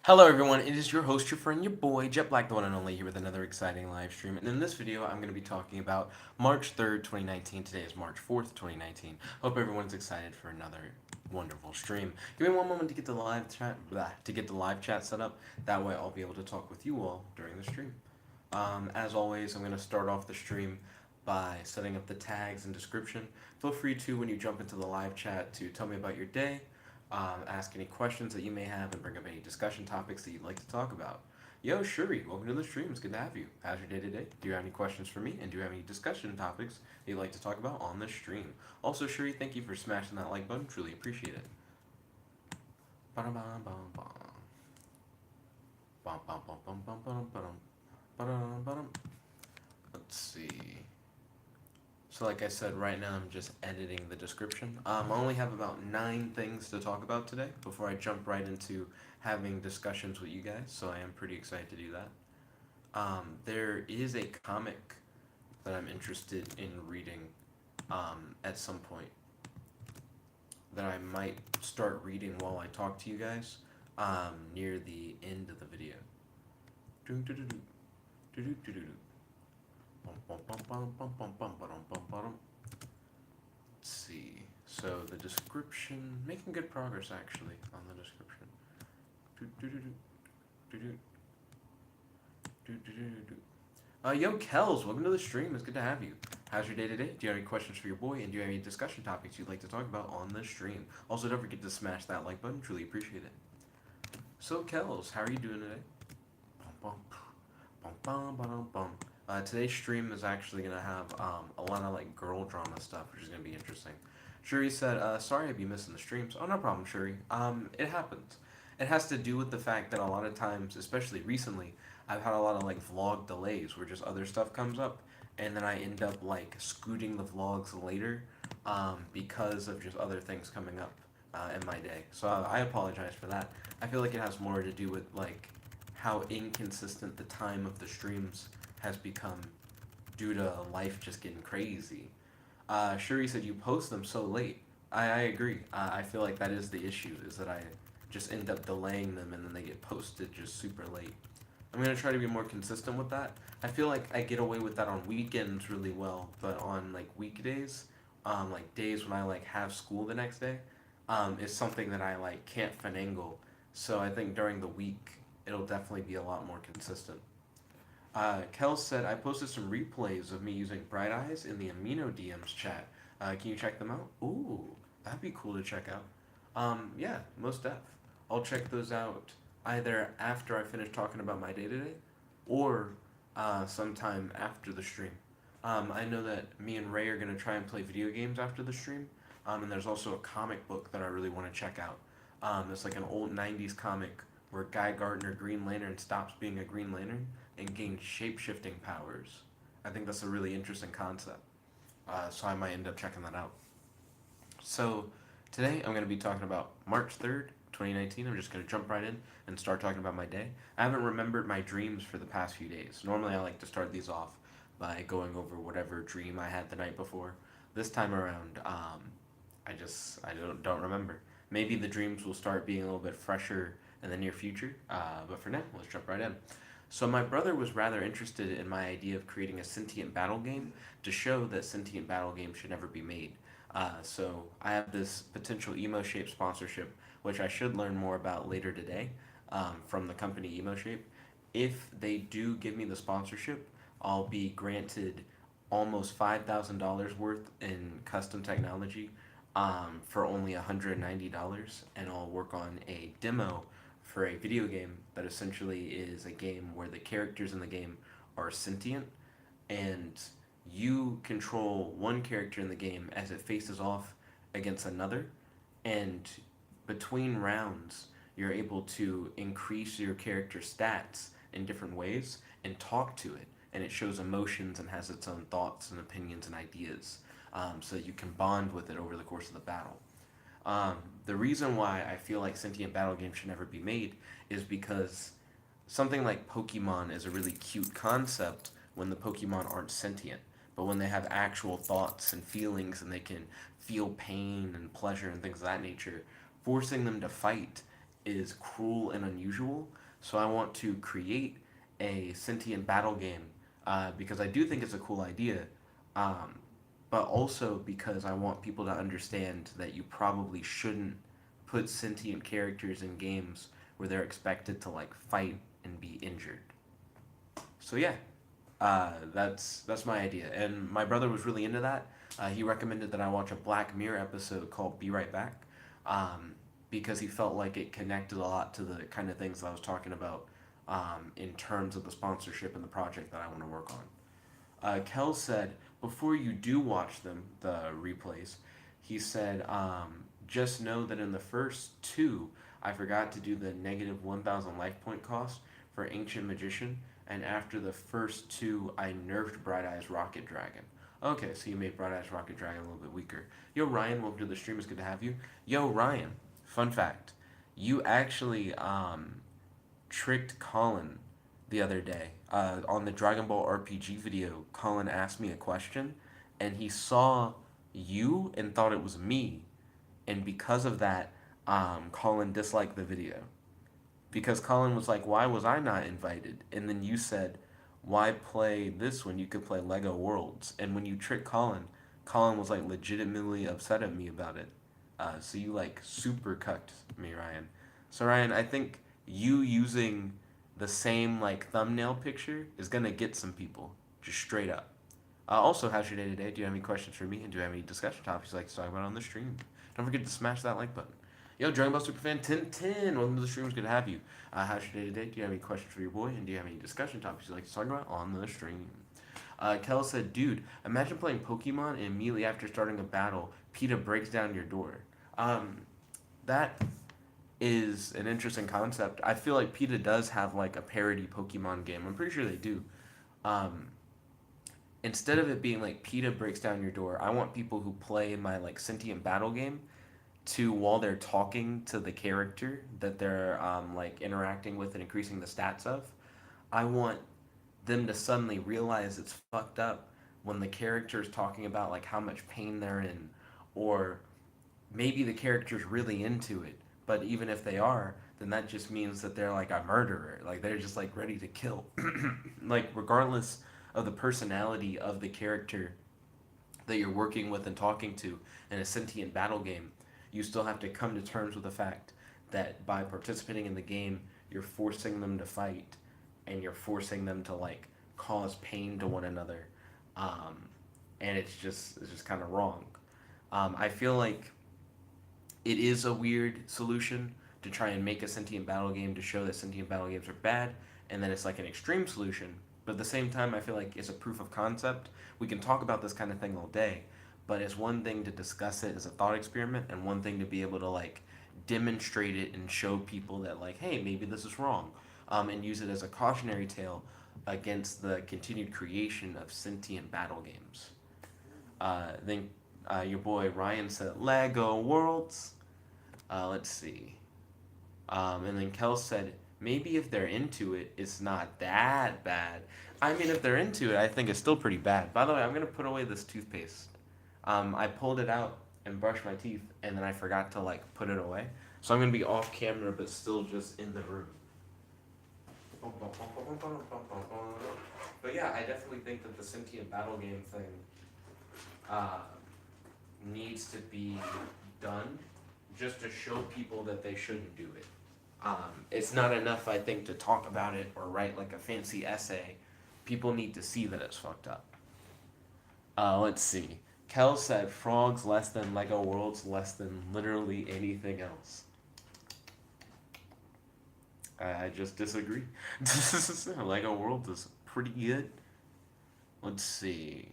Hello everyone, it is your host, your friend, your boy, Jet Black, the one and only, here with another exciting live stream. And in this video, I'm going to be talking about March 3rd, 2019. Today is March 4th, 2019. Hope everyone's excited for another wonderful stream. Give me one moment to get the live chat set up. That way I'll be able to talk with you all during the stream. As always, I'm going to start off the stream by setting up the tags and description. Feel free to, when you jump into the live chat, to tell me about your day, ask any questions that you may have, and bring up any discussion topics that you'd like to talk about. Yo, Shuri, welcome to the stream. It's good to have you. How's your day today? Do you have any questions for me? And do you have any discussion topics that you'd like to talk about on the stream? Also, Shuri, thank you for smashing that like button. Truly appreciate it. Ba-dum-bum-bum-bum. Bum-bum-bum-bum-bum-bum-bum. Ba-dum-ba-dum. Let's see. So like I said, right now I'm just editing the description. I only have about 9 things to talk about today before I jump right into having discussions with you guys, so I am pretty excited to do that. There is a comic that I'm interested in reading at some point that I might start reading while I talk to you guys near the end of the video. Let's see. So the description, making good progress actually on the description. Yo, Kels, welcome to the stream. It's good to have you. How's your day today? Do you have any questions for your boy? And do you have any discussion topics you'd like to talk about on the stream? Also, don't forget to smash that like button. Truly appreciate it. So, Kels, how are you doing today? Bum, bum, bum, bum, bum, bum. Today's stream is actually gonna have a lot of like girl drama stuff, which is gonna be interesting. Shuri said, "Sorry, I'd be missing the streams." Oh, no problem, Shuri. It happens. It has to do with the fact that a lot of times, especially recently, I've had a lot of like vlog delays where just other stuff comes up, and then I end up like scooting the vlogs later, because of just other things coming up in my day. So I apologize for that. I feel like it has more to do with like how inconsistent the time of the streams has become due to life just getting crazy. Shuri said you post them so late. I agree. I feel like that is the issue, is that I just end up delaying them and then they get posted just super late. I'm gonna try to be more consistent with that. I feel like I get away with that on weekends really well, but on like weekdays, like days when I like have school the next day, is something that I like can't finagle. So I think during the week it'll definitely be a lot more consistent. Kel said, I posted some replays of me using Bright Eyes in the Amino DMs chat. Can you check them out? Ooh, that'd be cool to check out. Yeah, most def. I'll check those out either after I finish talking about my day today or sometime after the stream. I know that me and Ray are going to try and play video games after the stream. And there's also a comic book that I really want to check out. It's like an old 90s comic where Guy Gardner Green Lantern stops being a Green Lantern and gains shape shifting powers. I think that's a really interesting concept. So I might end up checking that out. So today I'm going to be talking about March 3rd, 2019. I'm just going to jump right in and start talking about my day. I haven't remembered my dreams for the past few days. Normally I like to start these off by going over whatever dream I had the night before. This time around, I don't remember. Maybe the dreams will start being a little bit fresher in the near future. But for now, let's jump right in. So my brother was rather interested in my idea of creating a sentient battle game to show that sentient battle games should never be made. So I have this potential Emo Shape sponsorship, which I should learn more about later today, from the company Emo Shape. If they do give me the sponsorship, I'll be granted almost $5,000 worth in custom technology, for only $190, and I'll work on a demo for a video game that essentially is a game where the characters in the game are sentient, and you control one character in the game as it faces off against another, and between rounds you're able to increase your character's stats in different ways and talk to it, and it shows emotions and has its own thoughts and opinions and ideas, so that you can bond with it over the course of the battle. The reason why I feel like sentient battle games should never be made is because something like Pokemon is a really cute concept when the Pokemon aren't sentient, but when they have actual thoughts and feelings and they can feel pain and pleasure and things of that nature, forcing them to fight is cruel and unusual. So I want to create a sentient battle game because I do think it's a cool idea, um, but also because I want people to understand that you probably shouldn't put sentient characters in games where they're expected to like fight and be injured. So yeah, that's my idea. And my brother was really into that. He recommended that I watch a Black Mirror episode called "Be Right Back," um, because he felt like it connected a lot to the kind of things that I was talking about in terms of the sponsorship and the project that I want to work on. Kel said before you do watch them, the replays, he said, just know that in the first two, I forgot to do the negative 1,000 life point cost for Ancient Magician, and after the first two, I nerfed Bright Eyes Rocket Dragon. Okay, so you made Bright Eyes Rocket Dragon a little bit weaker. Yo, Ryan, welcome to the stream. It's good to have you. Yo, Ryan, fun fact. You actually tricked Colin the other day. On the Dragon Ball RPG video, Colin asked me a question, and he saw you and thought it was me, and because of that, Colin disliked the video. Because Colin was like, "Why was I not invited?" And then you said, "Why play this when you could play Lego Worlds?" And when you tricked Colin, Colin was like legitimately upset at me about it. So you like super cucked me, Ryan. So Ryan, I think you using the same like thumbnail picture is gonna get some people just straight up. Also, how's your day today? Do you have any questions for me? And do you have any discussion topics you'd like to talk about on the stream? Don't forget to smash that like button. Yo, Dragon Ball Superfan 1010, welcome to the stream. It's good to have you. How's your day today? Do you have any questions for your boy? And do you have any discussion topics you'd like to talk about on the stream? Kel said, dude, imagine playing Pokemon and immediately after starting a battle, PETA breaks down your door. Um, that is an interesting concept. I feel like PETA does have like a parody Pokemon game. I'm pretty sure they do. Um, Instead of it being like PETA breaks down your door, I want people who play my like sentient battle game to while they're talking to the character that they're like interacting with and increasing the stats of, I want them to suddenly realize it's fucked up when the character is talking about like how much pain they're in, or maybe the character's really into it, but even if they are, then that just means that they're like a murderer, like they're just like ready to kill. Like regardless of the personality of the character that you're working with and talking to in a sentient battle game, you still have to come to terms with the fact that by participating in the game, you're forcing them to fight and you're forcing them to like cause pain to one another. Um, and it's just kind of wrong. I feel like it is a weird solution to try and make a sentient battle game to show that sentient battle games are bad, and then it's like an extreme solution. But at the same time, I feel like it's a proof of concept. We can talk about this kind of thing all day, but it's one thing to discuss it as a thought experiment, and one thing to be able to like demonstrate it and show people that like, hey, maybe this is wrong, and use it as a cautionary tale against the continued creation of sentient battle games. Then your boy Ryan said Lego Worlds. Let's see. And then Kel said maybe if they're into it, it's not that bad. I mean, if they're into it, I think it's still pretty bad. By the way, I'm gonna put away this toothpaste. I pulled it out and brushed my teeth, and then I forgot to like put it away. So I'm gonna be off camera, but still just in the room. But yeah, I definitely think that the sentient battle game thing uh, needs to be done just to show people that they shouldn't do it. It's not enough, I think, to talk about it or write like a fancy essay. People need to see that it's fucked up. Let's see. Kel said frogs less than Lego Worlds, less than literally anything else. I just disagree. Lego Worlds is pretty good. Let's see.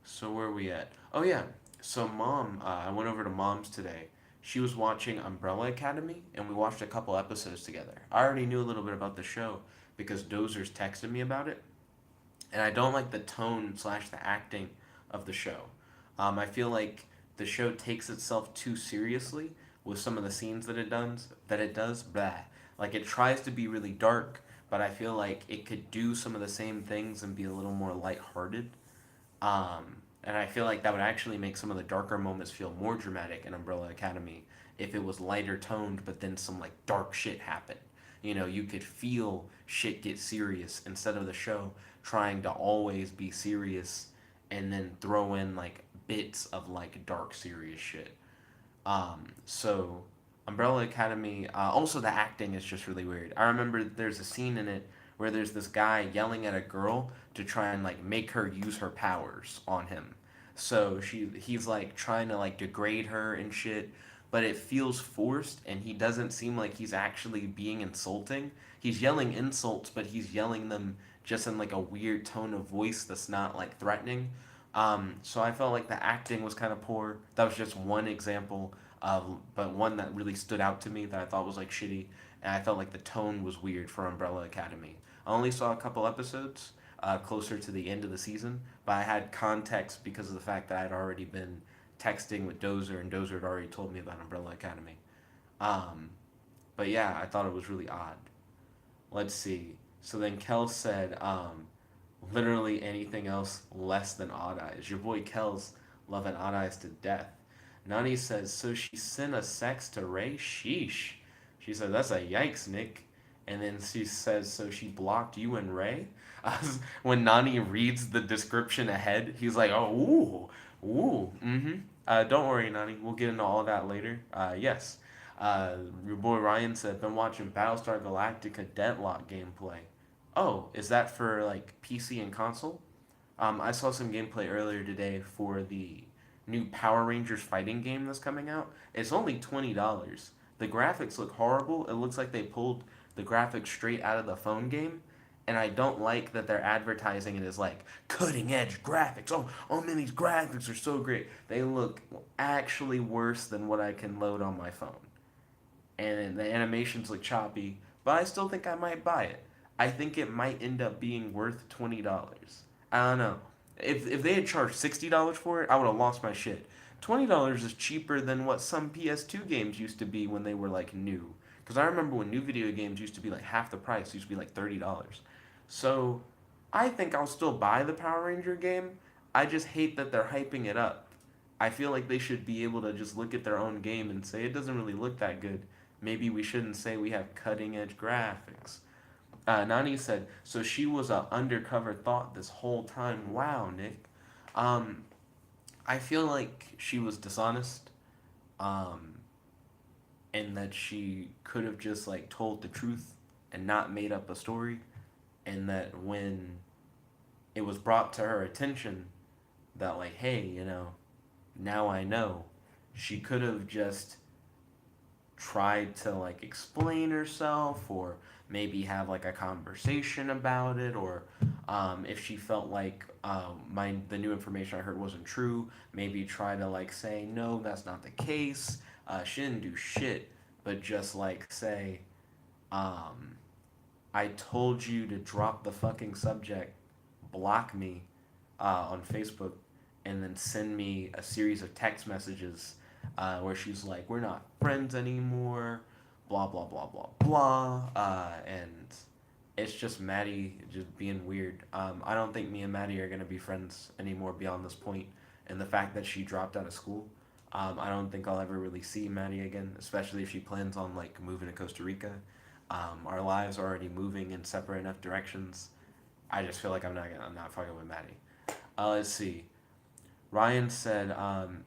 So where are we at? Oh yeah. So mom, I went over to mom's today. She was watching Umbrella Academy, and we watched a couple episodes together. I already knew a little bit about the show because Dozers texted me about it, and I don't like the tone slash the acting of the show. I feel like the show takes itself too seriously with some of the scenes that it does. Blah. Like it tries to be really dark, but I feel like it could do some of the same things and be a little more lighthearted. And I feel like that would actually make some of the darker moments feel more dramatic in Umbrella Academy if it was lighter toned, but then some like dark shit happened. You know, you could feel shit get serious instead of the show trying to always be serious and then throw in like bits of like dark serious shit. So Umbrella Academy. Also, the acting is just really weird. I remember there's a scene in it where there's this guy yelling at a girl to try and like make her use her powers on him. So he's like trying to like degrade her and shit, but it feels forced, and he doesn't seem like he's actually being insulting. He's yelling insults, but he's yelling them just in like a weird tone of voice that's not like threatening. So I felt like the acting was kind of poor. That was just one example but one that really stood out to me that I thought was like shitty, and I felt like the tone was weird for Umbrella Academy. I only saw a couple episodes closer to the end of the season, but I had context because of the fact that I had already been texting with Dozer, and Dozer had already told me about Umbrella Academy. Um, but yeah, I thought it was really odd. Let's see. So then Kel said, literally anything else less than Odd Eyes. Your boy Kel's loving Odd Eyes to death. Nani says, so she sent a sext to Ray? Sheesh. She said, that's a yikes, Nick. And then she says, so she blocked you and Ray? When Nani reads the description ahead, he's like, oh, ooh, mm-hmm. Don't worry, Nani. We'll get into all of that later. Yes. Your boy Ryan said, been watching Battlestar Galactica Deadlock gameplay. Oh, is that for like PC and console? I saw some gameplay earlier today for the new Power Rangers fighting game that's coming out. It's only $20. The graphics look horrible. It looks like they pulled the graphics straight out of the phone game. And I don't like that they're advertising it as like cutting edge graphics. Oh man, these graphics are so great. They look actually worse than what I can load on my phone. And the animations look choppy, but I still think I might buy it. I think it might end up being worth $20. I don't know. If they had charged $60 for it, I would have lost my shit. $20 is cheaper than what some PS2 games used to be when they were like new. Because I remember when new video games used to be like half the price, it used to be like $30. So I think I'll still buy the Power Ranger game. I just hate that they're hyping it up. I feel like they should be able to just look at their own game and say it doesn't really look that good. Maybe we shouldn't say we have cutting edge graphics. Nani said, so she was a undercover thought this whole time. Wow, Nick. Um, I feel like she was dishonest, um, and that she could have just like told the truth and not made up a story, and that when it was brought to her attention that like, hey, now I know, she could have just tried to like explain herself, or maybe have like a conversation about it, or if she felt like the new information I heard wasn't true, maybe try to like say no, that's not the case. She didn't do shit, but just like say, um, I told you to drop the fucking subject, block me on Facebook, and then send me a series of text messages where she's like, we're not friends anymore, blah, blah, blah, blah, blah. And it's just Maddie just being weird. I don't think me and Maddie are going to be friends anymore beyond this point. And the fact that she dropped out of school, I don't think I'll ever really see Maddie again, especially if she plans on like moving to Costa Rica. Our lives are already moving in separate enough directions. I just feel like I'm not fucking with Maddie. Let's see. Ryan said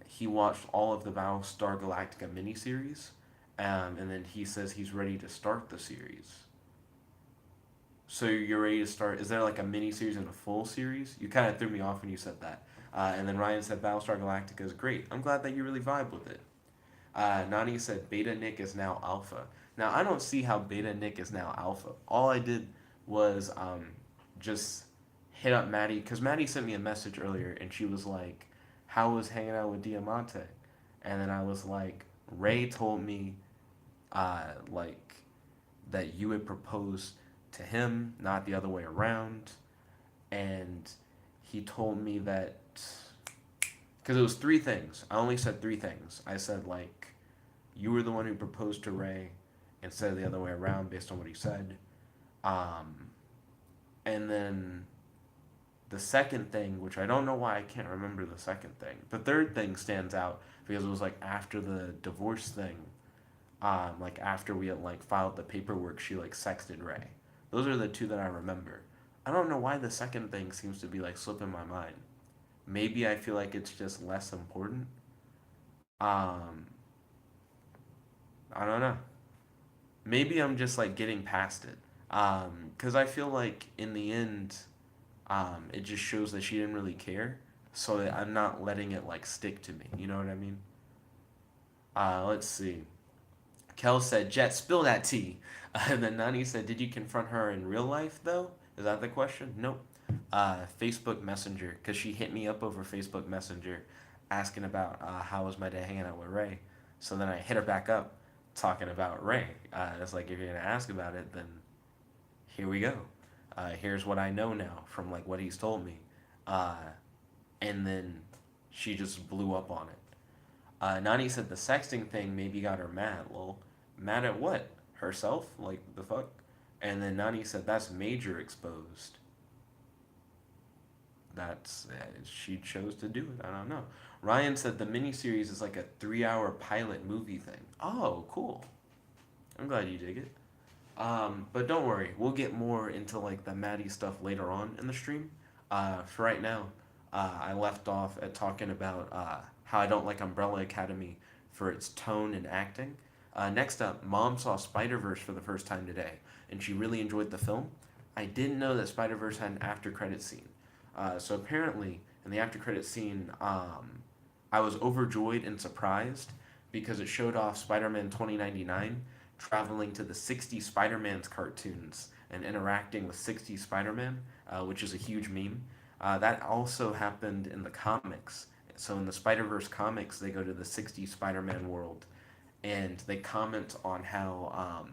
he watched all of the Battlestar Galactica miniseries, and then he says he's ready to start the series. So you're ready to start? Is there like a miniseries and a full series? You kind of threw me off when you said that. And then Ryan said Battlestar Galactica is great. I'm glad that you really vibe with it. Nani said Beta Nick is now Alpha. Now I don't see how Beta Nick is now Alpha. All I did was just hit up Maddie, because Maddie sent me a message earlier and she was like, how was hanging out with Diamante? And then I was like, Ray told me like that you had proposed to him, not the other way around. And he told me that, because it was three things. I only said three things. I said like, you were the one who proposed to Ray instead of the other way around based on what he said. Um, and then the second thing, which I don't know why I can't remember the second thing. The third thing stands out because it was like after the divorce thing. Like after we had like filed the paperwork, she like sexted Ray. Those are the two that I remember. I don't know why the second thing seems to be like slipping my mind. Maybe I feel like it's just less important. Um, I don't know. Maybe I'm just like getting past it. Because I feel like in the end, it just shows that she didn't really care. So that I'm not letting it like stick to me. You know what I mean? Let's see. Kel said, Jet, spill that tea. And then Nani said, did you confront her in real life, though? Is that the question? Nope. Facebook Messenger, because she hit me up over Facebook Messenger asking about how was my day hanging out with Ray. So then I hit her back up talking about Ray. It's like, if you're going to ask about it, then here we go. Here's what I know now from like what he's told me. Uh, and then she just blew up on it. Nani said the sexting thing maybe got her mad. Well, mad at what? Herself? Like, the fuck? And then Nani said that's major exposed. That's she chose to do it. I don't know. Ryan said the miniseries is like a 3 hour pilot movie thing. Oh, cool. I'm glad you dig it. But don't worry, we'll get more into like the Maddie stuff later on in the stream. For right now, I left off at talking about how I don't like Umbrella Academy for its tone and acting. Next up, Mom saw Spider-Verse for the first time today, and she really enjoyed the film. I didn't know that Spider-Verse had an after-credit scene. So apparently, in the after-credit scene, I was overjoyed and surprised because it showed off Spider-Man 2099 traveling to the 60 Spider-Man's cartoons and interacting with 60 Spider-Man, which is a huge meme. That also happened in the comics. So in the Spider-Verse comics, they go to the 60 Spider-Man world and they comment on how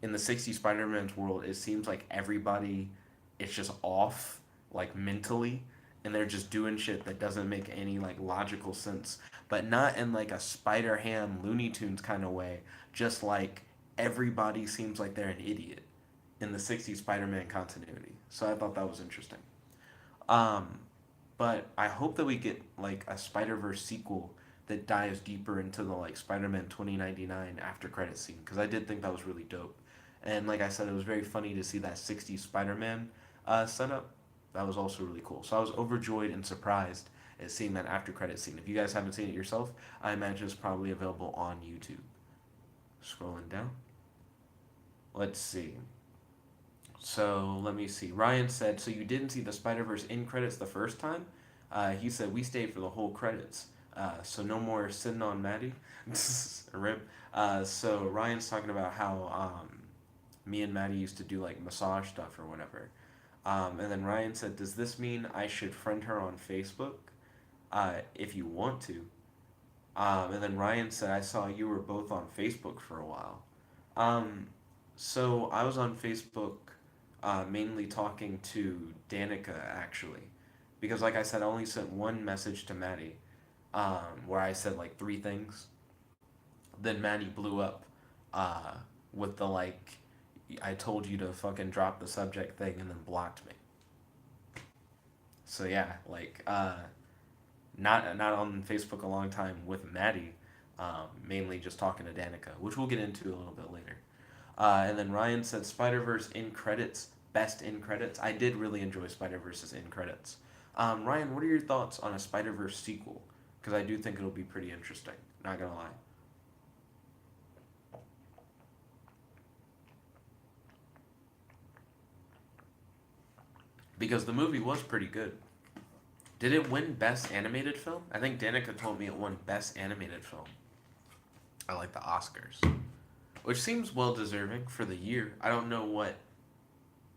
in the 60 Spider-Man's world, it seems like everybody is just off, like mentally, and they're just doing shit that doesn't make any like logical sense, but not in like a Spider Ham Looney Tunes kind of way. Just like everybody seems like they're an idiot in the 60 Spider-Man continuity. So I thought that was interesting. Um, but I hope that we get like a Spider Verse sequel that dives deeper into the like Spider-Man 2099 after credit scene because I did think that was really dope. And like I said, it was very funny to see that 60 Spider-Man setup. That was also really cool. So I was overjoyed and surprised at seeing that after credit scene. If you guys haven't seen it yourself, I imagine it's probably available on YouTube. Scrolling down. Let's see. So let me see. Ryan said, so you didn't see the Spider Verse in credits the first time? He said we stayed for the whole credits. So no more sitting on Maddie. Rip. So Ryan's talking about how me and Maddie used to do like massage stuff or whatever. And then Ryan said, does this mean I should friend her on Facebook? If you want to. And then Ryan said, I saw you were both on Facebook for a while. Um, so I was on Facebook mainly talking to Danica, actually. Because, like I said, I only sent one message to Maddie where I said like three things. Then Maddie blew up uh, with the like, I told you to fucking drop the subject thing and then blocked me. So yeah, like not on Facebook a long time with Maddie, mainly just talking to Danica, which we'll get into a little bit later. And then Ryan said Spider Verse in credits, best in credits. I did really enjoy Spider Verse's in credits. Ryan, what are your thoughts on a Spider Verse sequel? Because I do think it'll be pretty interesting. Not gonna lie. Because the movie was pretty good. Did it win Best Animated Film? I think Danica told me it won Best Animated Film. I like the Oscars, which seems well deserving for the year. I don't know what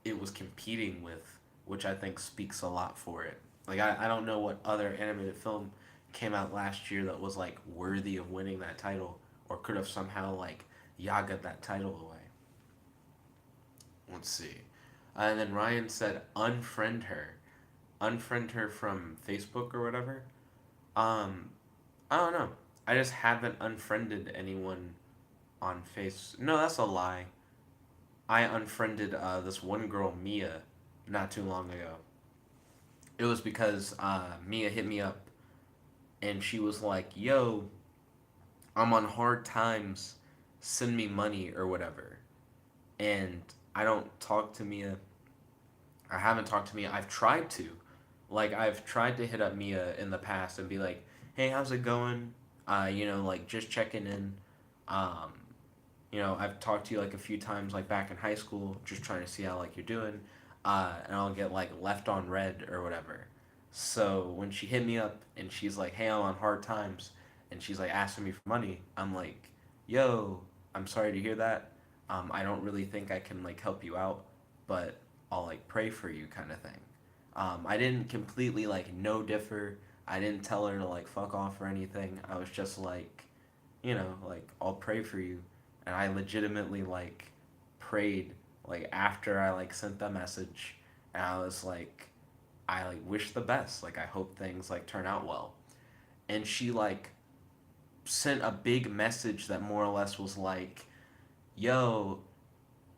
it was competing with, which I think speaks a lot for it. Like I don't know what other animated film came out last year that was like worthy of winning that title or could have somehow like yaga that title away. Let's see. And then Ryan said unfriend her. Unfriend her from Facebook or whatever. Um I don't know. I just haven't unfriended anyone on Face. No, that's a lie. I unfriended this one girl, Mia, not too long ago. It was because Mia hit me up and she was like, "Yo, I'm on hard times. send me money or whatever. And I don't talk to Mia. I haven't talked to Mia. I've tried to. Like, I've tried to hit up Mia in the past and be like, hey, how's it going? Like, just checking in. Um, I've talked to you like a few times, like back in high school, just trying to see how like you're doing. And I'll get like left on red or whatever. So when she hit me up and she's like, "Hey, I'm on hard times," and she's like asking me for money, I'm like, "Yo, I'm sorry to hear that. I don't really think I can like help you out, but I'll like pray for you," kind of thing. I didn't completely like no differ. I didn't tell her to like fuck off or anything. I was just like, like I'll pray for you, and I legitimately like prayed like after I like sent the message, and I was like, I like wish the best. Like I hope things like turn out well. And she like sent a big message that more or less was like, "Yo,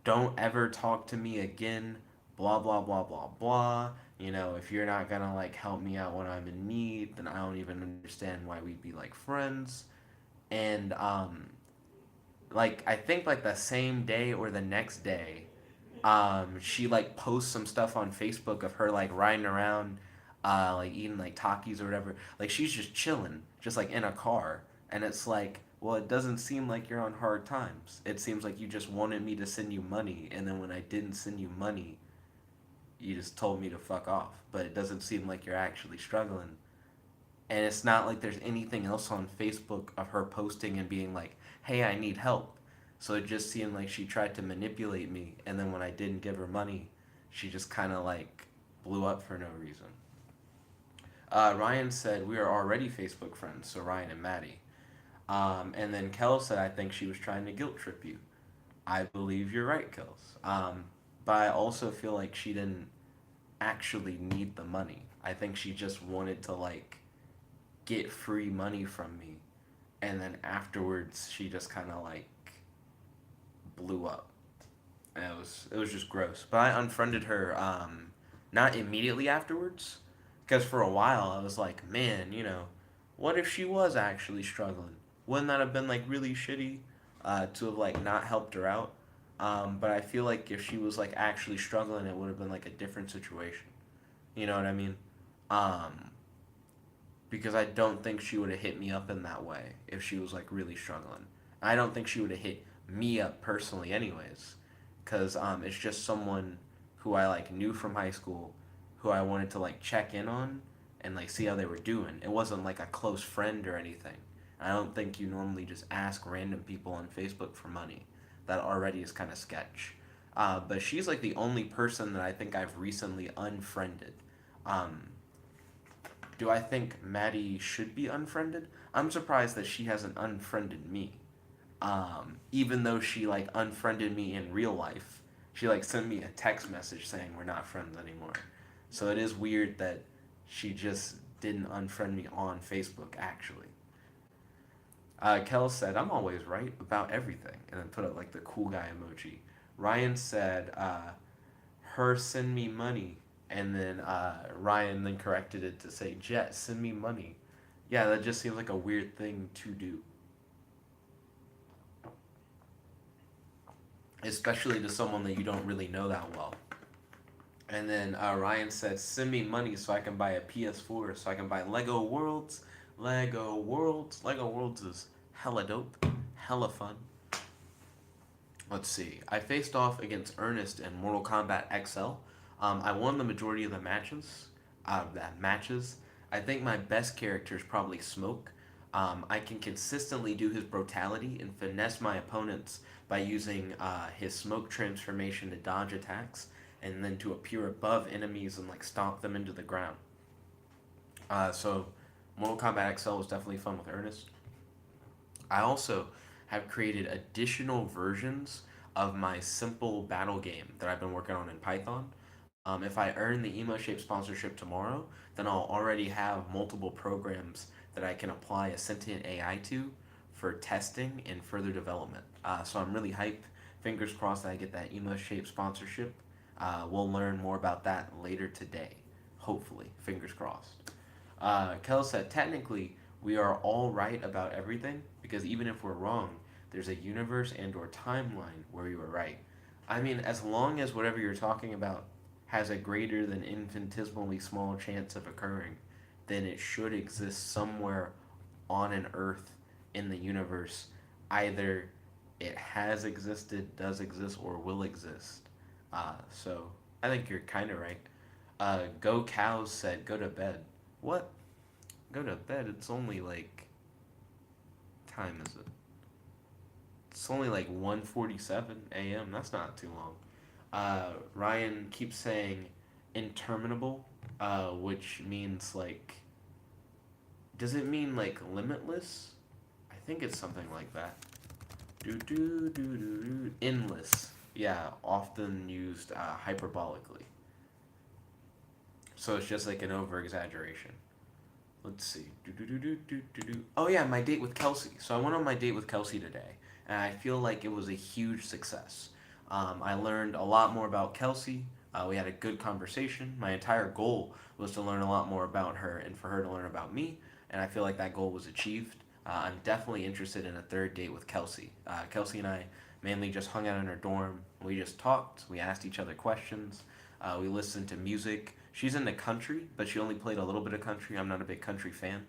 don't ever talk to me again. Blah blah blah blah blah. If you're not gonna like help me out when I'm in need, then I don't even understand why we'd be like friends." And like I think like the same day or the next day, she like posts some stuff on Facebook of her like riding around, like eating like Takis or whatever. Like she's just chilling, just like in a car, and it's like, well, it doesn't seem like you're on hard times. It seems like you just wanted me to send you money, and then when I didn't send you money, you just told me to fuck off. But it doesn't seem like you're actually struggling. And it's not like there's anything else on Facebook of her posting and being like, hey, I need help. So it just seemed like she tried to manipulate me. And then when I didn't give her money, she just kind of like blew up for no reason. Ryan said, we are already Facebook friends, so Ryan and Maddie. And then Kel said, I think she was trying to guilt trip you. I believe you're right, Kels. But I also feel like she didn't actually need the money. I think she just wanted to like get free money from me, and then afterwards she just kind of like blew up. And it was just gross. But I unfriended her, not immediately afterwards, because for a while I was like, man, what if she was actually struggling? Wouldn't that have been like really shitty, to have like not helped her out? But I feel like if she was like actually struggling, it would have been like a different situation. You know what I mean? Um, because I don't think she would have hit me up in that way if she was like really struggling. I don't think she would have hit me up personally, anyways, because it's just someone who I like knew from high school, who I wanted to like check in on and like see how they were doing. It wasn't like a close friend or anything. I don't think you normally just ask random people on Facebook for money. That already is kind of sketch. But she's like the only person that I think I've recently unfriended. Um, do I think Maddie should be unfriended? I'm surprised that she hasn't unfriended me. Even though she like unfriended me in real life, she like sent me a text message saying we're not friends anymore. So it is weird that she just didn't unfriend me on Facebook actually. Kel said, I'm always right about everything, and then put up like the cool guy emoji. Ryan said, her send me money, and then Ryan then corrected it to say, Jet, send me money. Yeah, that just seems like a weird thing to do, especially to someone that you don't really know that well. And then Ryan said, send me money so I can buy a PS4, so I can buy Lego Worlds. Lego Worlds. Lego Worlds is hella dope, hella fun. Let's see. I faced off against Ernest in Mortal Kombat XL. I won the majority of the matches. Matches. I think my best character is probably Smoke. I can consistently do his brutality and finesse my opponents by using his smoke transformation to dodge attacks and then to appear above enemies and like stomp them into the ground. So Mortal Kombat XL was definitely fun with Ernest. I also have created additional versions of my simple battle game that I've been working on in Python. If I earn the Emo Shape sponsorship tomorrow, then I'll already have multiple programs that I can apply a sentient AI to for testing and further development. So I'm really hyped. Fingers crossed that I get that Emo Shape sponsorship. We'll learn more about that later today. Hopefully, fingers crossed. Kel said, technically, we are all right about everything because even if we're wrong, there's a universe and or timeline where you were right. I mean, as long as whatever you're talking about has a greater than infinitesimally small chance of occurring, then it should exist somewhere on an Earth in the universe. Either it has existed, does exist, or will exist. So I think you're kind of right. Go Cows said, go to bed. What? Go to bed? It's only like, time is it? It's only like 1:47 a.m. That's not too long. Ryan keeps saying interminable, which means like, does it mean like limitless? I think it's something like that. Do do do do do. Endless. Yeah, often used hyperbolically. So it's just like an over exaggeration. Let's see. Do, do, do, do, do, do, do. Oh yeah, my date with Kelsey. So I went on my date with Kelsey today, and I feel like it was a huge success. I learned a lot more about Kelsey. We had a good conversation. My entire goal was to learn a lot more about her and for her to learn about me, and I feel like that goal was achieved. I'm definitely interested in a third date with Kelsey. Kelsey and I mainly just hung out in her dorm. We just talked. We asked each other questions. We listened to music. She's into country, but she only played a little bit of country. I'm not a big country fan.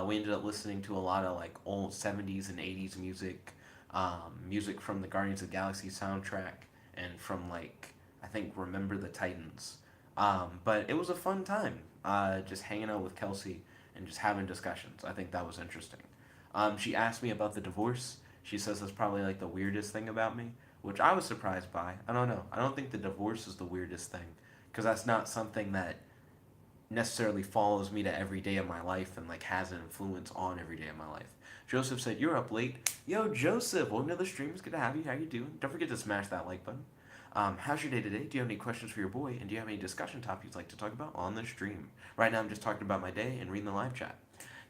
We ended up listening to a lot of like old 70s and 80s music, music from the Guardians of the Galaxy soundtrack, and from like, I think, Remember the Titans. But it was a fun time just hanging out with Kelsey and just having discussions. I think that was interesting. She asked me about the divorce. She says that's probably like the weirdest thing about me, which I was surprised by. I don't know. I don't think the divorce is the weirdest thing because that's not something that necessarily follows me to every day of my life and like has an influence on every day of my life. Joseph said, "You're up late." Yo, Joseph, welcome to the stream. It's good to have you. How you doing? Don't forget to smash that like button. How's your day today? Do you have any questions for your boy? And do you have any discussion topics you'd like to talk about on the stream? Right now, I'm just talking about my day and reading the live chat.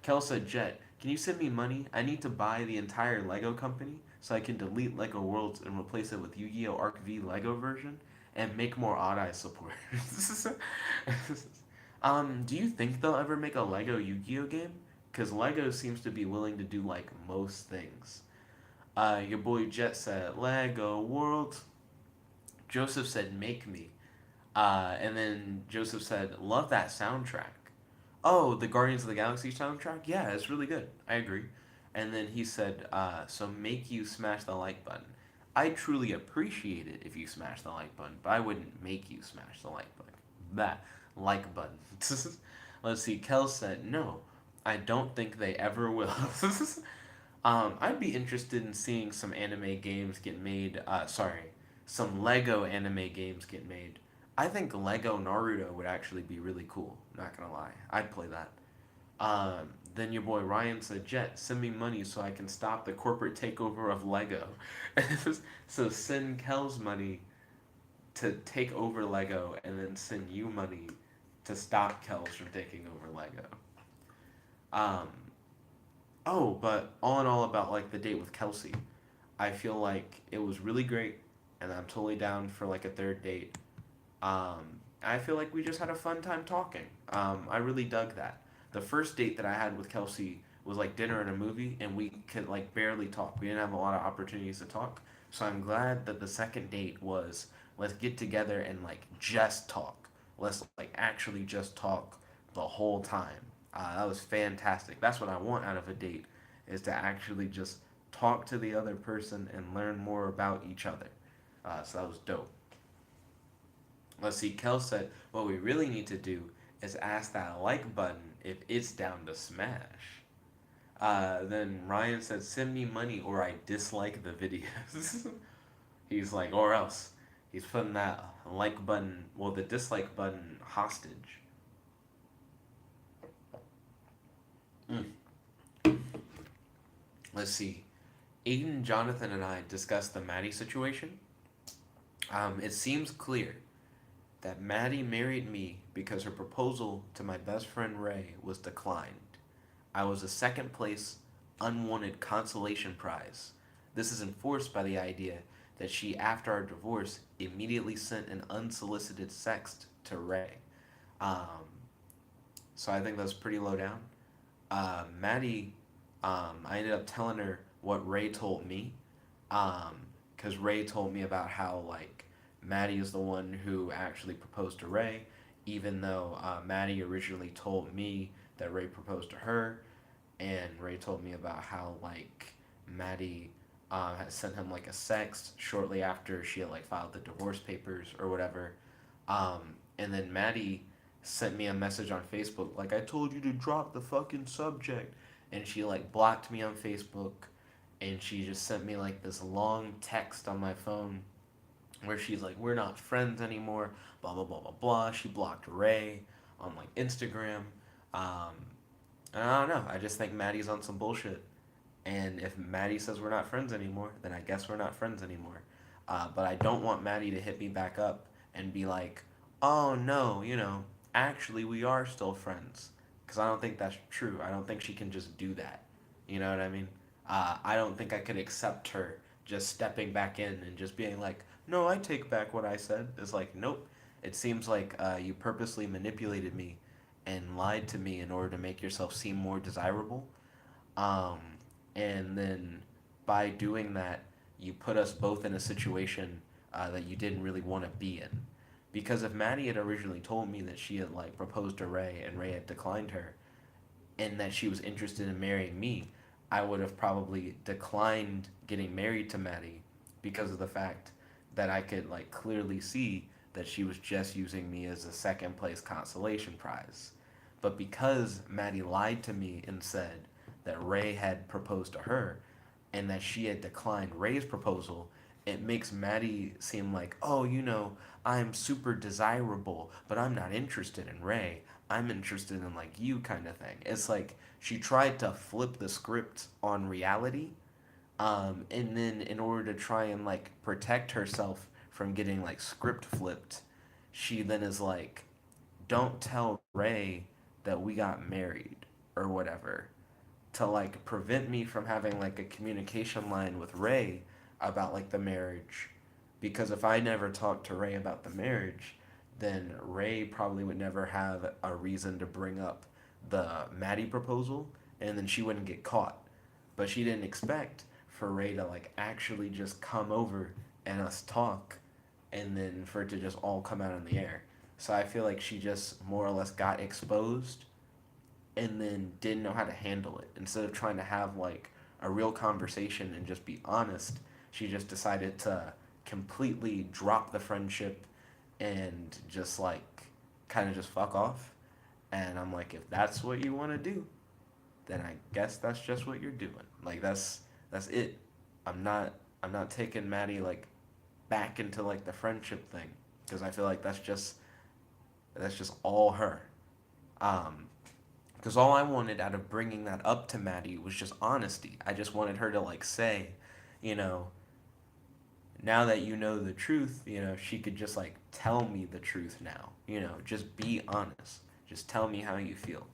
Kel said, Jet, can you send me money? I need to buy the entire Lego company so I can delete Lego Worlds and replace it with Yu-Gi-Oh! Arc V Lego version and make more Odd Eye support. Do you think they'll ever make a Lego Yu-Gi-Oh game? Because Lego seems to be willing to do like most things. Your boy Jet said Lego World. Joseph said make me. And then Joseph said love that soundtrack. Oh, the Guardians of the Galaxy soundtrack? Yeah, it's really good. I agree. And then he said, so make you smash the like button. I truly appreciate it if you smash the like button, but I wouldn't make you smash the like button. That like button. Let's see. Kel said, no, I don't think they ever will. I'd be interested in seeing some anime games get made. Sorry, some Lego anime games get made. I think Lego Naruto would actually be really cool. Not gonna lie, I'd play that. Then your boy Ryan said, "Jet, send me money so I can stop the corporate takeover of Lego." So send Kel's money to take over Lego, and then send you money to stop Kel's from taking over Lego. Um, oh, but all in all, about like the date with Kelsey, I feel like it was really great, and I'm totally down for like a third date. I feel like we just had a fun time talking. I really dug that. The first date that I had with Kelsey was like dinner and a movie, and we could like barely talk. We didn't have a lot of opportunities to talk. So I'm glad that the second date was let's get together and like just talk. Let's like actually just talk the whole time. That was fantastic. That's what I want out of a date is to actually just talk to the other person and learn more about each other. So that was dope. Let's see, Kel said, what we really need to do is ask that like button if it's down to smash. Then Ryan said, send me money or I dislike the videos. He's like, or else. He's putting that like button, well, the dislike button hostage. Mm. Let's see. Aiden, Jonathan, and I discussed the Maddie situation. It seems clear that Maddie married me because her proposal to my best friend Ray was declined. I was a second place, unwanted consolation prize. This is enforced by the idea that she, after our divorce, immediately sent an unsolicited sext to Ray. Um, so I think that's pretty low down. Maddie, I ended up telling her what Ray told me. Because Ray told me about how, like, Maddie is the one who actually proposed to Ray, even though Maddie originally told me that Ray proposed to her. And Ray told me about how, like, Maddie had sent him, like, a sext shortly after she had, like, filed the divorce papers or whatever. And then Maddie sent me a message on Facebook, like, I told you to drop the fucking subject. And she, like, blocked me on Facebook. And she just sent me, like, this long text on my phone where she's like, we're not friends anymore, blah, blah, blah, blah, blah. She blocked Ray on, like, Instagram. Um, and I don't know. I just think Maddie's on some bullshit. And if Maddie says we're not friends anymore, then I guess we're not friends anymore. But I don't want Maddie to hit me back up and be like, oh no, actually we are still friends. Because I don't think that's true. I don't think she can just do that. You know what I mean? I don't think I could accept her just stepping back in and just being like, no, I take back what I said. It's like, nope. It seems like you purposely manipulated me and lied to me in order to make yourself seem more desirable. Um, and then by doing that, you put us both in a situation that you didn't really want to be in. Because if Maddie had originally told me that she had like proposed to Ray and Ray had declined her, and that she was interested in marrying me, I would have probably declined getting married to Maddie because of the fact that I could like clearly see that she was just using me as a second place consolation prize. But because Maddie lied to me and said that Ray had proposed to her and that she had declined Ray's proposal, it makes Maddie seem like, oh, I'm super desirable, but I'm not interested in Ray. I'm interested in like you kind of thing. It's like she tried to flip the script on reality, and then in order to try and like protect herself from getting like script flipped, she then is like, don't tell Ray that we got married or whatever, to like prevent me from having like a communication line with Ray about like the marriage. Because if I never talked to Ray about the marriage, then Ray probably would never have a reason to bring up the Maddie proposal, and then she wouldn't get caught. But she didn't expect for Ray to like actually just come over and us talk, and then for it to just all come out in the air. So I feel like she just more or less got exposed and then didn't know how to handle it. Instead of trying to have like a real conversation and just be honest, she just decided to completely drop the friendship and just like kind of just fuck off. And I'm like, if that's what you want to do, then I guess that's just what you're doing. Like that's it. I'm not I'm not taking Maddie like back into like the friendship thing because I feel like that's just all her. Um, because all I wanted out of bringing that up to Maddie was just honesty. I just wanted her to like say, you know, now that you know the truth, she could just like tell me the truth now. Just be honest. Just tell me how you feel.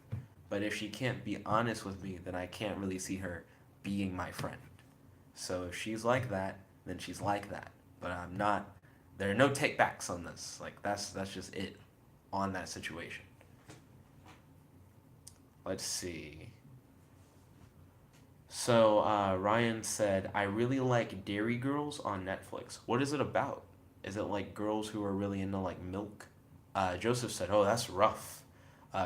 But if she can't be honest with me, then I can't really see her being my friend. So if she's like that, then she's like that. But I'm not. There are no takebacks on this. Like that's just it on that situation. Let's see. So Ryan said, "I really like Dairy Girls on Netflix. What is it about? Is it like girls who are really into like milk?" Joseph said, "Oh, that's rough."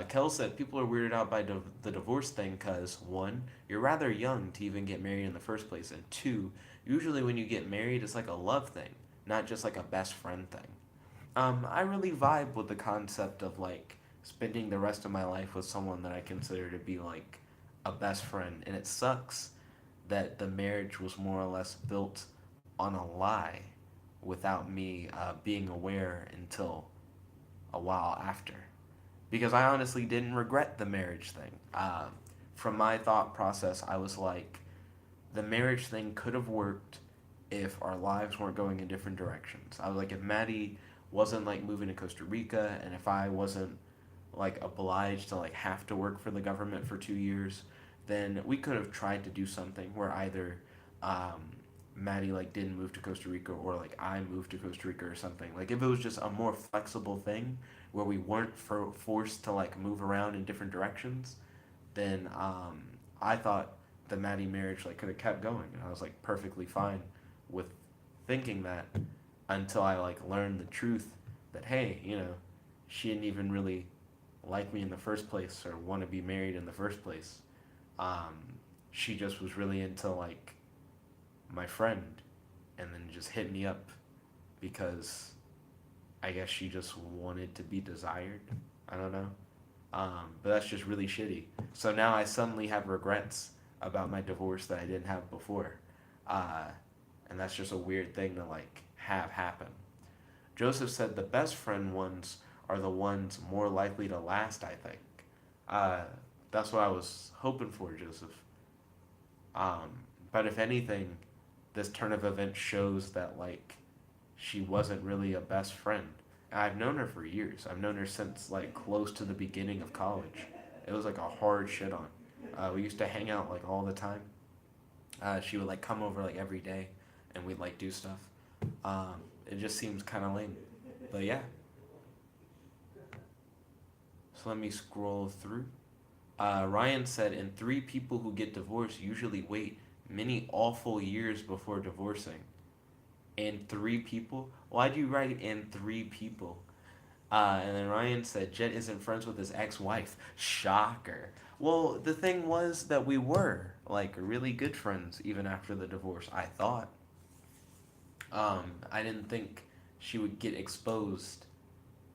Kel said, "People are weirded out by the divorce thing because one, you're rather young to even get married in the first place, and two, usually when you get married, it's like a love thing, not just like a best friend thing." I really vibe with the concept of like spending the rest of my life with someone that I consider to be like a best friend, and it sucks that the marriage was more or less built on a lie without me being aware until a while after. Because I honestly didn't regret the marriage thing. From my thought process, I was like, the marriage thing could have worked if our lives weren't going in different directions. I was like, if Maddie wasn't like moving to Costa Rica, and if I wasn't like obliged to like have to work for the government for 2 years, then we could have tried to do something where either um, Maddie like didn't move to Costa Rica or like I moved to Costa Rica or something. Like if it was just a more flexible thing where we weren't forced to like move around in different directions, then I thought the Maddie marriage like could have kept going, and I was like perfectly fine with thinking that until I like learned the truth that hey, she didn't even really like me in the first place or want to be married in the first place. Um, she just was really into like my friend, and then just hit me up because I guess she just wanted to be desired. I don't know. But that's just really shitty. So now I suddenly have regrets about my divorce that I didn't have before. Uh, and that's just a weird thing to like have happen. Joseph said the best friend ones are the ones more likely to last, I think. Uh, that's what I was hoping for, Joseph. Um, but if anything, this turn of events shows that like she wasn't really a best friend. I've known her for years. I've known her since like close to the beginning of college. It was like a hard shit on. We used to hang out like all the time. She would like come over like every day, and we'd like do stuff. It just seems kind of lame, but yeah. So let me scroll through. Ryan said, "And three people who get divorced usually wait many awful years before divorcing." And three people? Why'd you write "and three people"? And then Ryan said, Jet isn't friends with his ex-wife. Shocker. Well, the thing was that we were like really good friends even after the divorce. I thought. I didn't think she would get exposed.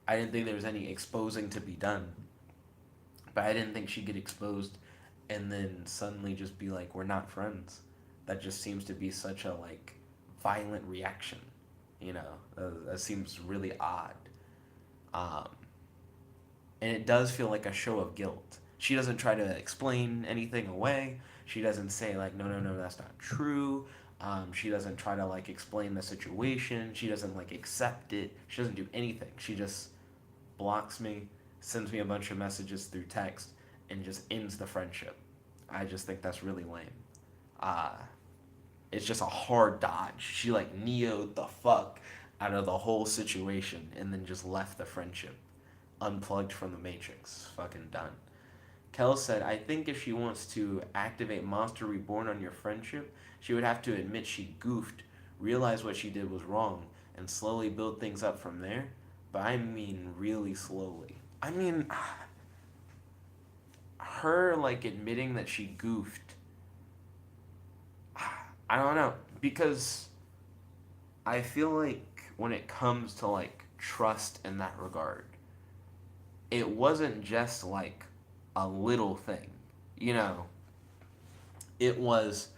I didn't think there was any exposing to be done. But I didn't think she'd get exposed and then suddenly just be like, we're not friends. That just seems to be such a like violent reaction. That seems really odd. Um, and it does feel like a show of guilt. She doesn't try to explain anything away. She doesn't say like, no, no, no, that's not true. She doesn't try to like explain the situation. She doesn't like accept it. She doesn't do anything. She just blocks me, sends me a bunch of messages through text, and just ends the friendship. I just think that's really lame. Uh, it's just a hard dodge. She like neoed the fuck out of the whole situation and then just left the friendship. Unplugged from the Matrix. Fucking done. Kel said, I think if she wants to activate Monster Reborn on your friendship, she would have to admit she goofed, realize what she did was wrong, and slowly build things up from there. But I mean really slowly. I mean, her like admitting that she goofed, I don't know. Because I feel like when it comes to like trust in that regard, it wasn't just like a little thing. You know, it was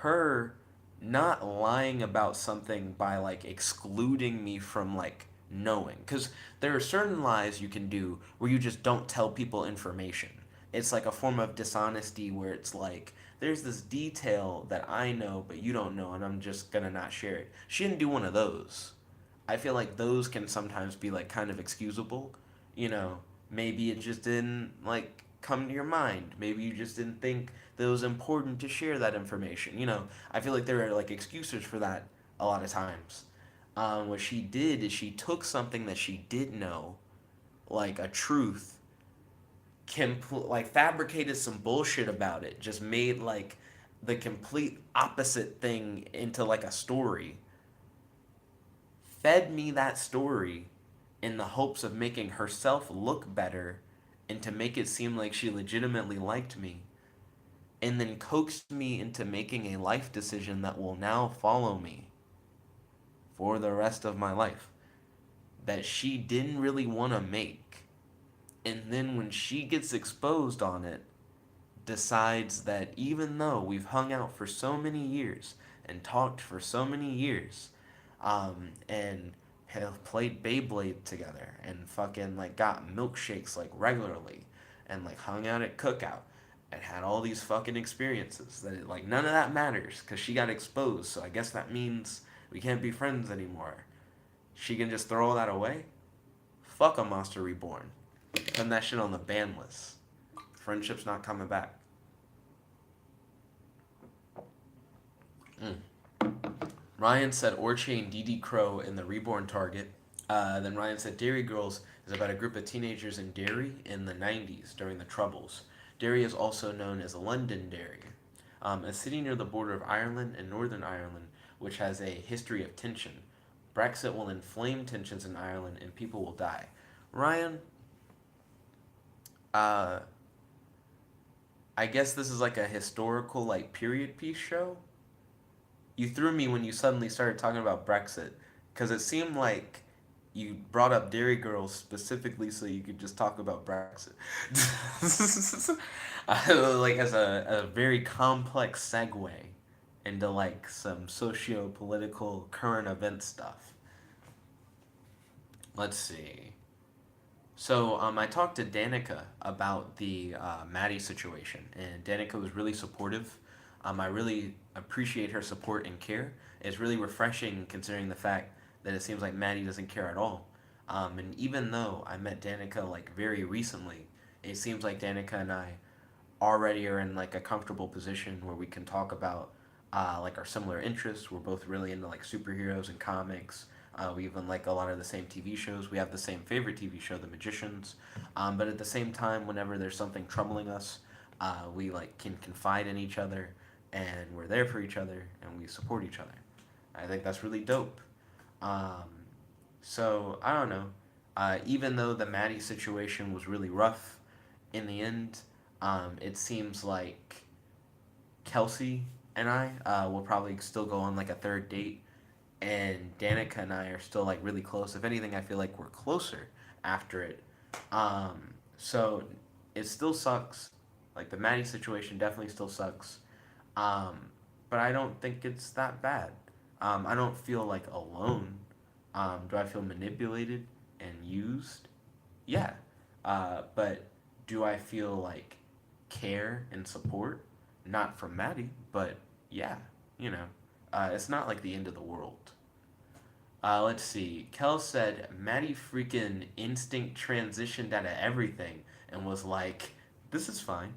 her not lying about something by like excluding me from like knowing. Because there are certain lies you can do where you just don't tell people information. It's like a form of dishonesty where it's like, there's this detail that I know but you don't know and I'm just gonna not share it. She didn't do one of those. I feel like those can sometimes be like kind of excusable. You know, maybe it just didn't like come to your mind. Maybe you just didn't think that it was important to share that information. I feel like there are like excuses for that a lot of times. What she did is she took something that she did know, like a truth, like fabricated some bullshit about it, just made like the complete opposite thing into like a story, fed me that story in the hopes of making herself look better and to make it seem like she legitimately liked me, and then coaxed me into making a life decision that will now follow me for the rest of my life that she didn't really want to make. And then when she gets exposed on it, decides that even though we've hung out for so many years and talked for so many years, and have played Beyblade together and fucking like got milkshakes like regularly and like hung out at cookout and had all these fucking experiences that like none of that matters because she got exposed, so I guess that means we can't be friends anymore. She can just throw all that away? Fuck a Monster Reborn. Putting that shit on the ban list. Friendship's not coming back. Ryan said Orche and Dee Crow in the Reborn Target. Then Ryan said Derry Girls is about a group of teenagers in Derry in the 90s during the Troubles. Derry is also known as Londonderry. A city near the border of Ireland and Northern Ireland, which has a history of tension. Brexit will inflame tensions in Ireland and people will die. Ryan, uh, I guess this is like a historical like period piece show. You threw me when you suddenly started talking about Brexit, because it seemed like you brought up Dairy Girls specifically so you could just talk about Brexit. Like as a very complex segue into like some socio-political current event stuff. Let's see. So I talked to Danica about the Maddie situation, and Danica was really supportive. I really appreciate her support and care. It's really refreshing considering the fact that it seems like Maddie doesn't care at all. And even though I met Danica like very recently, it seems like Danica and I already are in like a comfortable position where we can talk about like our similar interests. We're both really into like superheroes and comics. We even like a lot of the same TV shows. We have the same favorite TV show, The Magicians. But at the same time, whenever there's something troubling us, we like can confide in each other, and we're there for each other, and we support each other. I think that's really dope. Um, so I don't know. Even though the Maddie situation was really rough, in the end, it seems like Kelsey and I will probably still go on like a third date, and Danica and I are still like really close. If anything, I feel like we're closer after it. So it still sucks. Like the Maddie situation definitely still sucks. Um, but I don't think it's that bad. I don't feel like alone. Do I feel manipulated and used? Yeah. But do I feel like care and support? Not from Maddie, but yeah, you know, it's not like the end of the world. Let's see. Kel said Maddie freaking instinct transitioned out of everything and was like, "This is fine."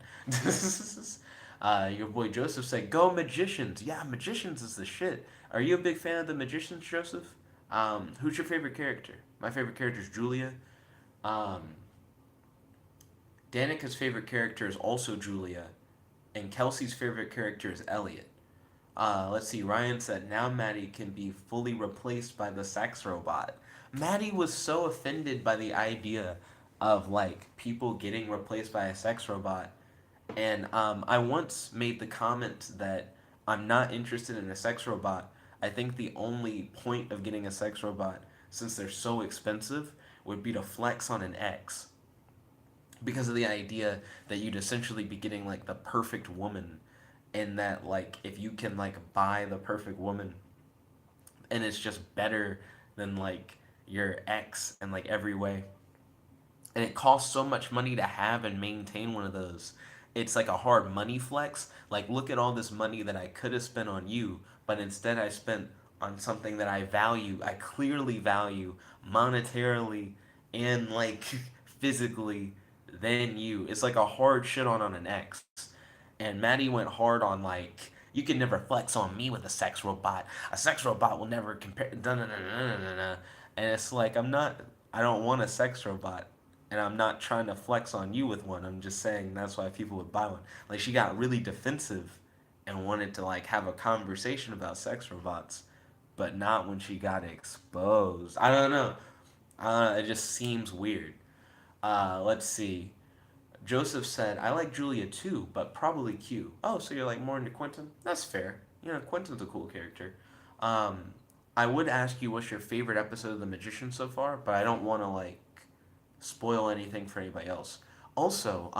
Your boy Joseph said, "Go Magicians!" Yeah, Magicians is the shit. Are you a big fan of the Magicians, Joseph? Who's your favorite character? My favorite character is Julia. Um, Danica's favorite character is also Julia, and Kelsey's favorite character is Elliot. Let's see. Ryan said now Maddie can be fully replaced by the sex robot. Maddie was so offended by the idea of like people getting replaced by a sex robot, and I once made the comment that I'm not interested in a sex robot. I think the only point of getting a sex robot, since they're so expensive, would be to flex on an ex, because of the idea that you'd essentially be getting like the perfect woman, and that like if you can like buy the perfect woman and it's just better than like your ex in like every way, and it costs so much money to have and maintain one of those, it's like a hard money flex. Like look at all this money that I could have spent on you, but instead I spent on something that I value, I clearly value monetarily and like physically than you. It's like a hard shit on an ex. And Maddie went hard on like you can never flex on me with a sex robot. A sex robot will never compare. And it's like I don't want a sex robot, and I'm not trying to flex on you with one. I'm just saying that's why people would buy one. Like she got really defensive and wanted to like have a conversation about sex robots, but not when she got exposed. I don't know. It just seems weird. Let's see. Joseph said, I like Julia too, but probably Q. Oh, so you're like more into Quentin? That's fair. You know, Quentin's a cool character. Um, I would ask you what's your favorite episode of The Magician so far, but I don't want to like spoil anything for anybody else. Also,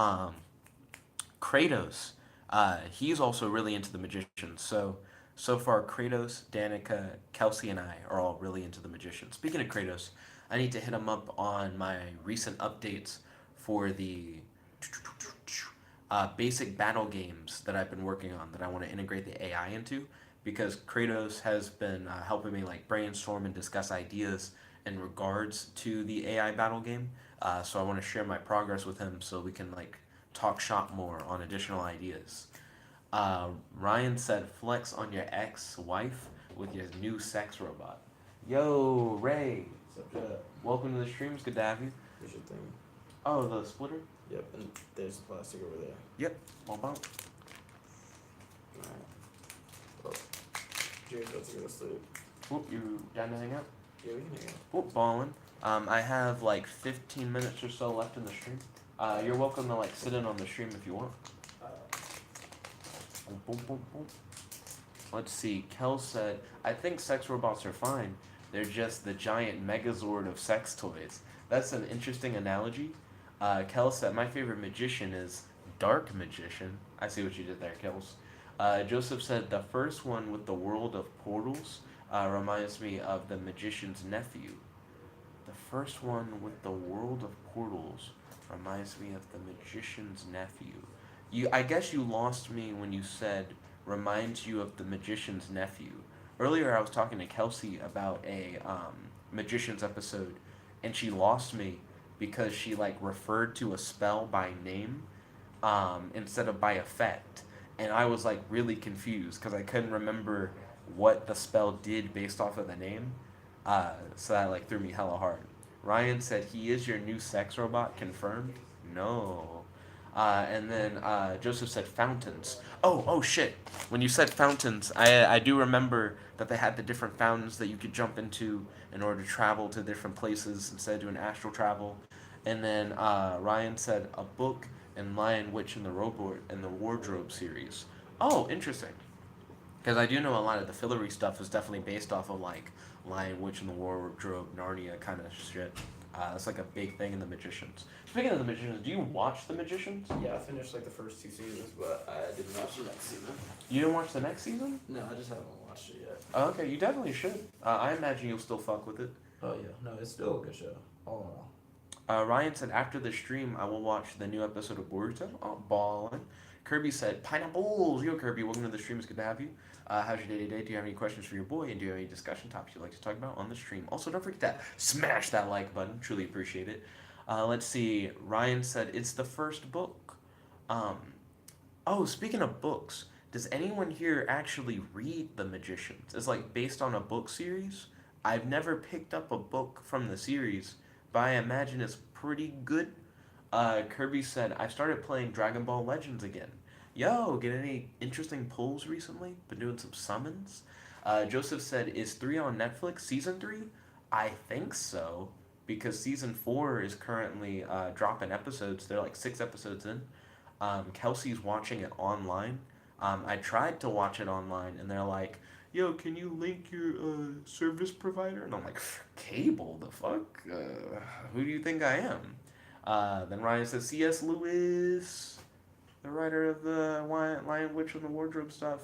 Kratos, he's also really into The Magician. So far, Kratos, Danica, Kelsey, and I are all really into The Magician. Speaking of Kratos, I need to hit him up on my recent updates for the basic battle games that I've been working on that I want to integrate the AI into, because Kratos has been helping me like brainstorm and discuss ideas in regards to the AI battle game. So I want to share my progress with him so we can like talk shop more on additional ideas. Ryan said flex on your ex-wife with your new sex robot. Yo, Ray. What's up? Welcome to the stream. It's good to have you. Here's your thing. Oh, the splitter? Yep, and there's plastic over there. Yep. Bump bump. Alright. Well, James about to go to sleep. Whoop, you down to hang out? Yeah, we can hang out. Whoop, ballin'. I have like 15 minutes or so left in the stream. You're welcome to like sit in on the stream if you want. Uh, Boom, boom, boom, boom. Let's see. Kel said, I think sex robots are fine. They're just the giant megazord of sex toys. That's an interesting analogy. Kel said, my favorite magician is Dark Magician. I see what you did there, Kels. Joseph said, the first one with the world of portals reminds me of the magician's nephew. The first one with the world of portals reminds me of the magician's nephew. I guess you lost me when you said reminds you of the magician's nephew. Earlier, I was talking to Kelsey about a magician's episode, and she lost me because she like referred to a spell by name instead of by effect, and I was like really confused because I couldn't remember what the spell did based off of the name. So that like threw me hella hard. Ryan said he is your new sex robot. Confirmed? No. And then Joseph said fountains. Oh shit. When you said fountains, I do remember that they had the different fountains that you could jump into in order to travel to different places instead of doing astral travel. And then Ryan said a book and Lion Witch in the Robot in the Wardrobe series. Oh, interesting. Because I do know a lot of the fillery stuff is definitely based off of like Lion Witch in the Wardrobe, Narnia kind of shit. That's like a big thing in the Magicians. Speaking of the Magicians, do you watch the Magicians? yeah, I finished like the first 2 seasons, but I didn't watch the next season. You didn't watch the next season? No, I just haven't watched it yet. Oh, okay, you definitely should. I imagine you'll still fuck with it. Oh yeah, no, it's still a good show. All in all. Ryan said after the stream, I will watch the new episode of Boruto. Oh, ballin'. Kirby said pineapples. Yo, Kirby, welcome to the stream. It's good to have you. How's your day today? Do you have any questions for your boy? And do you have any discussion topics you'd like to talk about on the stream? Also, don't forget to smash that like button. Truly appreciate it. Let's see. Ryan said it's the first book. Um, oh, speaking of books, does anyone here actually read The Magicians? It's like based on a book series. I've never picked up a book from the series, but I imagine it's pretty good. Kirby said, I started playing Dragon Ball Legends again. Yo, get any interesting pulls recently? Been doing some summons. Joseph said, is 3 on Netflix? Season 3? I think so, because season 4 is currently dropping episodes. They're like 6 episodes in. Kelsey's watching it online. I tried to watch it online, and they're like, yo, can you link your service provider? And I'm like, cable? The fuck? Who do you think I am? Then Ryan says, C.S. Lewis, the writer of the Lion Witch in the Wardrobe stuff.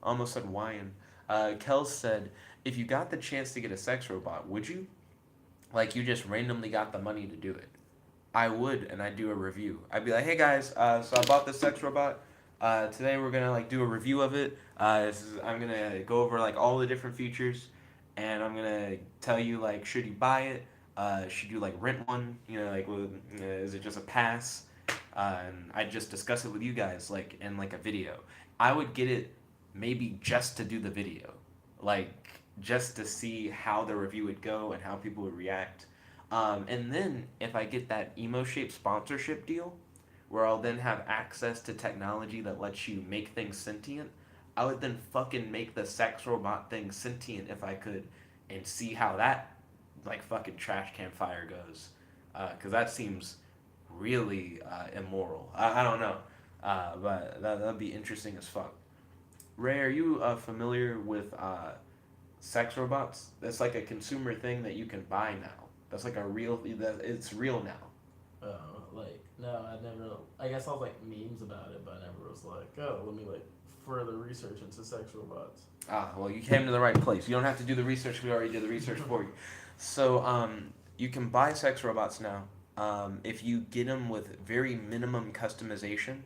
Almost said Wyan. Kel said, if you got the chance to get a sex robot, would you? Like, you just randomly got the money to do it. I would, and I'd do a review. I'd be like, hey guys, so I bought this sex robot. Today we're gonna like do a review of it. I'm gonna go over like all the different features, and I'm gonna tell you like, should you buy it? Should you like rent one? You know, like, is it just a pass? And I just discuss it with you guys like in like a video. I would get it maybe just to do the video, like just to see how the review would go and how people would react. And then if I get that emo shape sponsorship deal, where I'll then have access to technology that lets you make things sentient, I would then fucking make the sex robot thing sentient if I could, and see how that like fucking trash can fire goes, because that seems really immoral. I don't know, but that'd be interesting as fuck. Ray, are you familiar with sex robots? That's like a consumer thing that you can buy now. That's like a real. It's real now. Like, no, I never. I guess I was like memes about it, but I never was like, oh, let me like further research into sex robots. Well, you came to the right place. You don't have to do the research. We already did the research for you. So, you can buy sex robots now. If you get them with very minimum customization,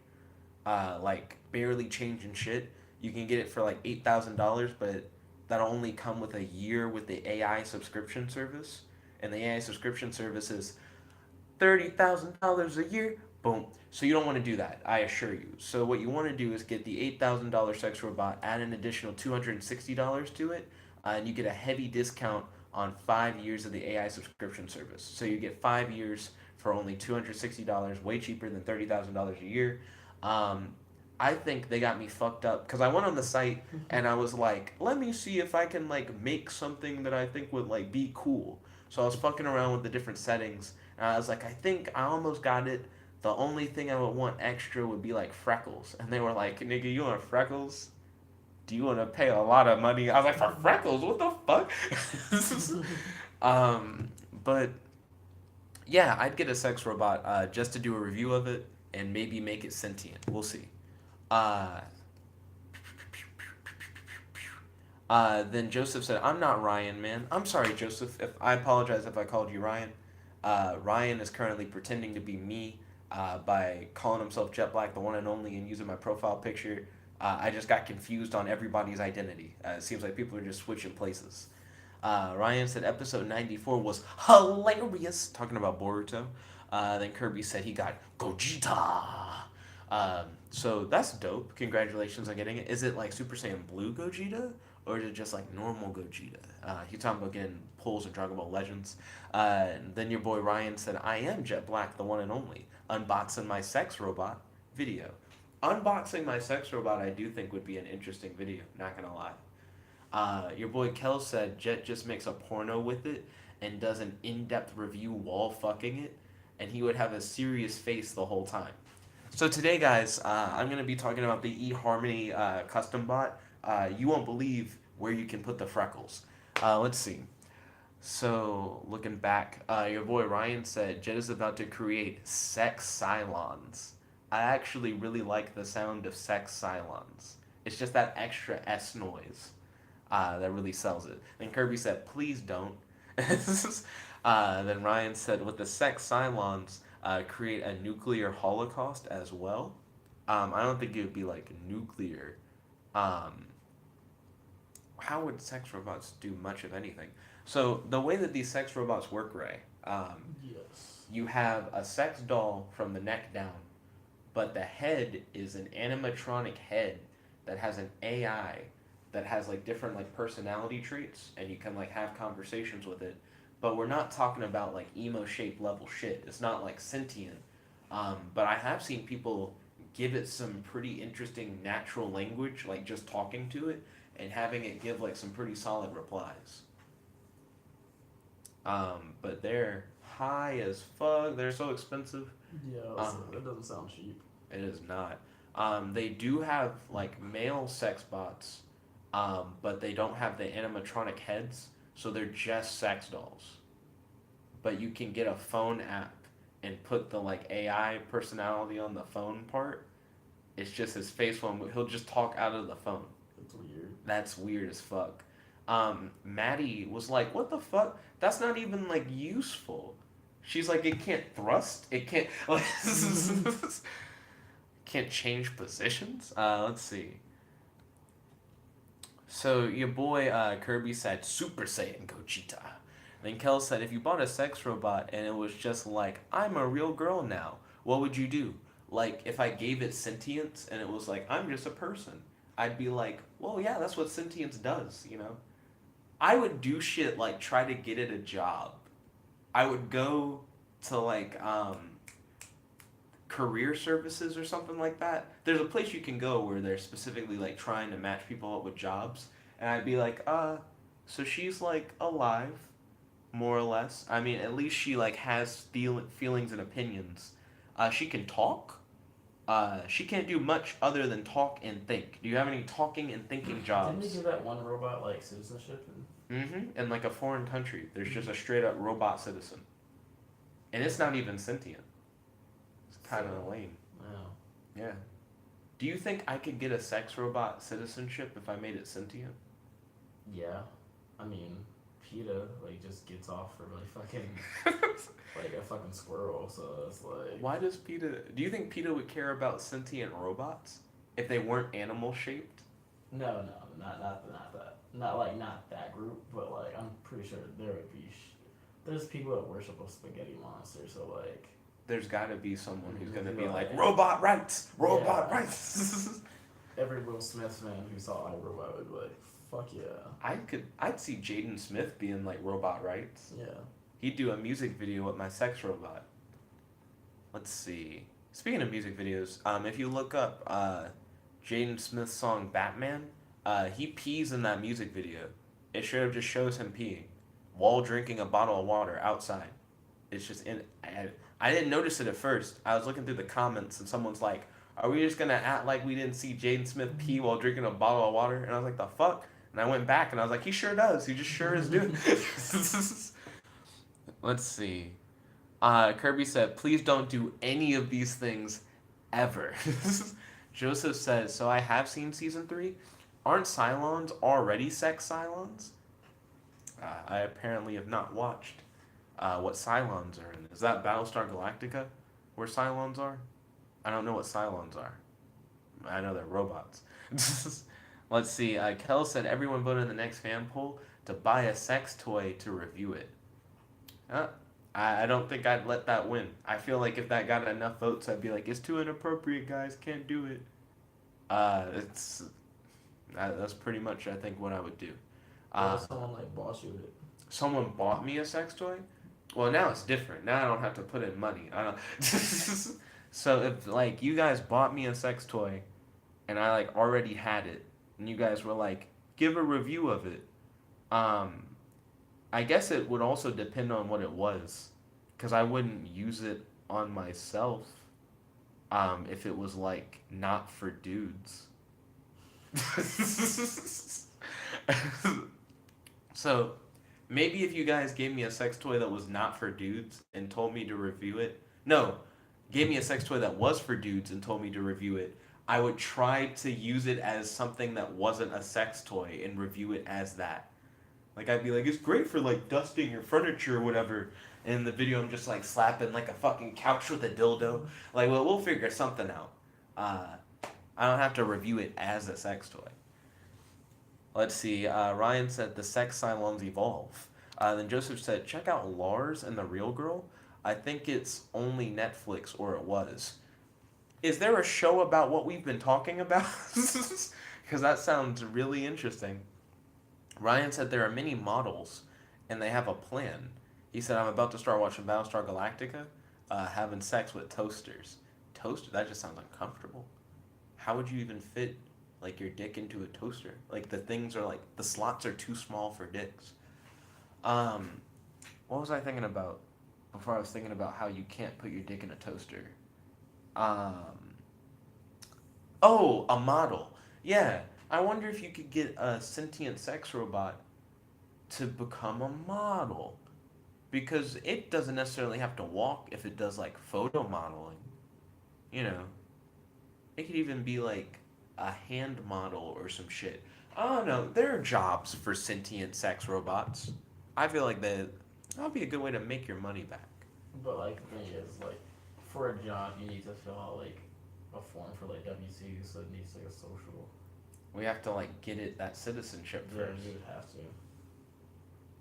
like barely changing shit, you can get it for like $8,000, but that'll only come with a year with the AI subscription service, and the AI subscription service is $30,000 a year. Boom. So you don't want to do that, I assure you. So what you want to do is get the $8,000 sex robot, add an additional $260 to it, and you get a heavy discount on 5 years of the AI subscription service. So you get 5 years for only $260, way cheaper than $30,000 a year. I think they got me fucked up because I went on the site and I was like, let me see if I can like make something that I think would like be cool. So I was fucking around with the different settings and I was like, I think I almost got it. The only thing I would want extra would be like freckles. And they were like, nigga, you want freckles? Do you want to pay a lot of money? I was like, for freckles? What the fuck? um, but yeah, I'd get a sex robot just to do a review of it and maybe make it sentient. We'll see. Uh, then Joseph said, "I'm not Ryan, man. I'm sorry, Joseph. If I apologize if I called you Ryan. Ryan is currently pretending to be me by calling himself Jet Black, the one and only, and using my profile picture. I just got confused on everybody's identity. It seems like people are just switching places." Ryan said episode 94 was hilarious, talking about Boruto. Then Kirby said he got Gogeta. So that's dope. Congratulations on getting it. Is it like Super Saiyan Blue Gogeta? Or is it just like normal Gogeta? He's talking about getting pulls in Dragon Ball Legends. Then your boy Ryan said, I am Jet Black, the one and only. Unboxing my sex robot video. Unboxing my sex robot, I do think would be an interesting video, not gonna lie. Your boy Kel said Jet just makes a porno with it and does an in-depth review while fucking it, and he would have a serious face the whole time. So today, guys, I'm going to be talking about the eHarmony custom bot. You won't believe where you can put the freckles. Let's see. So, looking back, your boy Ryan said Jet is about to create sex Cylons. I actually really like the sound of sex Cylons. It's just that extra S noise that really sells it. Then Kirby said, please don't. Then Ryan said, with the sex Cylons, create a nuclear holocaust as well. I don't think it would be like nuclear. Um, how would sex robots do much of anything? So the way that these sex robots work, Ray, Yes. you have a sex doll from the neck down, but the head is an animatronic head that has an AI that has like different like personality traits, and you can like have conversations with it. But we're not talking about like emo shape level shit. It's not like sentient. But I have seen people give it some pretty interesting natural language, like just talking to it and having it give like some pretty solid replies. But they're high as fuck. They're so expensive. Yeah, that doesn't sound cheap. It is not. They do have like male sex bots, but they don't have the animatronic heads, so they're just sex dolls. But you can get a phone app and put the like AI personality on the phone part. It's just his face one. He'll just talk out of the phone. That's weird. That's weird as fuck. Maddie was like, "What the fuck? That's not even like useful." She's like, "It can't thrust. It can't like, can't change positions." Let's see. So your boy Kirby said Super Saiyan Gogeta. Then Kel said, if you bought a sex robot and it was just like, I'm a real girl now, what would you do? Like, if I gave it sentience and it was like, I'm just a person, I'd be like, well, yeah, that's what sentience does, you know? I would do shit like try to get it a job. I would go to like, career services or something like that. There's a place you can go where they're specifically like trying to match people up with jobs. And I'd be like, so she's like alive, more or less. I mean, at least she like has feelings and opinions. She can talk. She can't do much other than talk and think. Do you have any talking and thinking Didn't they jobs? give that one robot like citizenship? In like a foreign country, there's just a straight up robot citizen, and it's not even sentient. It's kind of lame. Wow. Yeah. Do you think I could get a sex robot citizenship if I made it sentient? Yeah. I mean, PETA like just gets off for like fucking like a fucking squirrel, so it's like. Why does PETA? Do you think PETA would care about sentient robots if they weren't animal shaped? No, not that. Not that group, but like I'm pretty sure there would be. There's people that worship a spaghetti monster, so like. There's got to be someone who's gonna be Yeah. like robot rights, robot Yeah. rights. Every Will Smith fan who saw iRobot would be like, "Fuck yeah." I'd see Jaden Smith being like robot rights. Yeah. He'd do a music video with my sex robot. Let's see. Speaking of music videos, if you look up Jaden Smith's song Batman, he pees in that music video. It should have just shows him peeing while drinking a bottle of water outside. It's just in. I didn't notice it at first. I was looking through the comments and someone's like, "Are we just gonna act like we didn't see Jaden Smith pee while drinking a bottle of water?" And I was like, "The fuck." And I went back and I was like, he sure does. He just sure is doing. Let's see. Kirby said, please don't do any of these things ever. Joseph says, so I have seen season 3. Aren't Cylons already sex Cylons? I apparently have not watched what Cylons are in. Is that Battlestar Galactica where Cylons are? I don't know what Cylons are. I know they're robots. Let's see. Kel said everyone voted in the next fan poll to buy a sex toy to review it. I don't think I'd let that win. I feel like if that got enough votes, I'd be like, it's too inappropriate, guys. Can't do it. That's pretty much, I think, what I would do. Someone like bought you it. Someone bought me a sex toy? Well, now it's different. Now I don't have to put in money. I don't. So if like you guys bought me a sex toy, and I like already had it, and you guys were like, give a review of it. I guess it would also depend on what it was, because I wouldn't use it on myself. If it was like not for dudes. So maybe if you guys gave me a sex toy that was not for dudes and told me to review it, no, gave me a sex toy that was for dudes and told me to review it, I would try to use it as something that wasn't a sex toy and review it as that. Like I'd be like, it's great for like dusting your furniture or whatever. And in the video, I'm just like slapping like a fucking couch with a dildo. Like, well, we'll figure something out. I don't have to review it as a sex toy. Let's see. Ryan said the sex Cylons evolve. Then Joseph said, check out Lars and the Real Girl. I think it's only Netflix, or it was. Is there a show about what we've been talking about? Because that sounds really interesting. Ryan said there are many models, and they have a plan. He said, I'm about to start watching Battlestar Galactica, having sex with toasters. Toaster? That just sounds uncomfortable. How would you even fit, like, your dick into a toaster? Like, the things are, like, the slots are too small for dicks. What was I thinking about before I was thinking about how you can't put your dick in a toaster? Oh, a model. Yeah. I wonder if you could get a sentient sex robot to become a model. Because it doesn't necessarily have to walk if it does like photo modeling. You know. It could even be like a hand model or some shit. I don't know. There are jobs for sentient sex robots. I feel like that'll be a good way to make your money back. But like the thing is, like, for a job you need to fill out like a form for like WC, so it needs like a social. We have to like get it that citizenship Yeah, first. you would have to.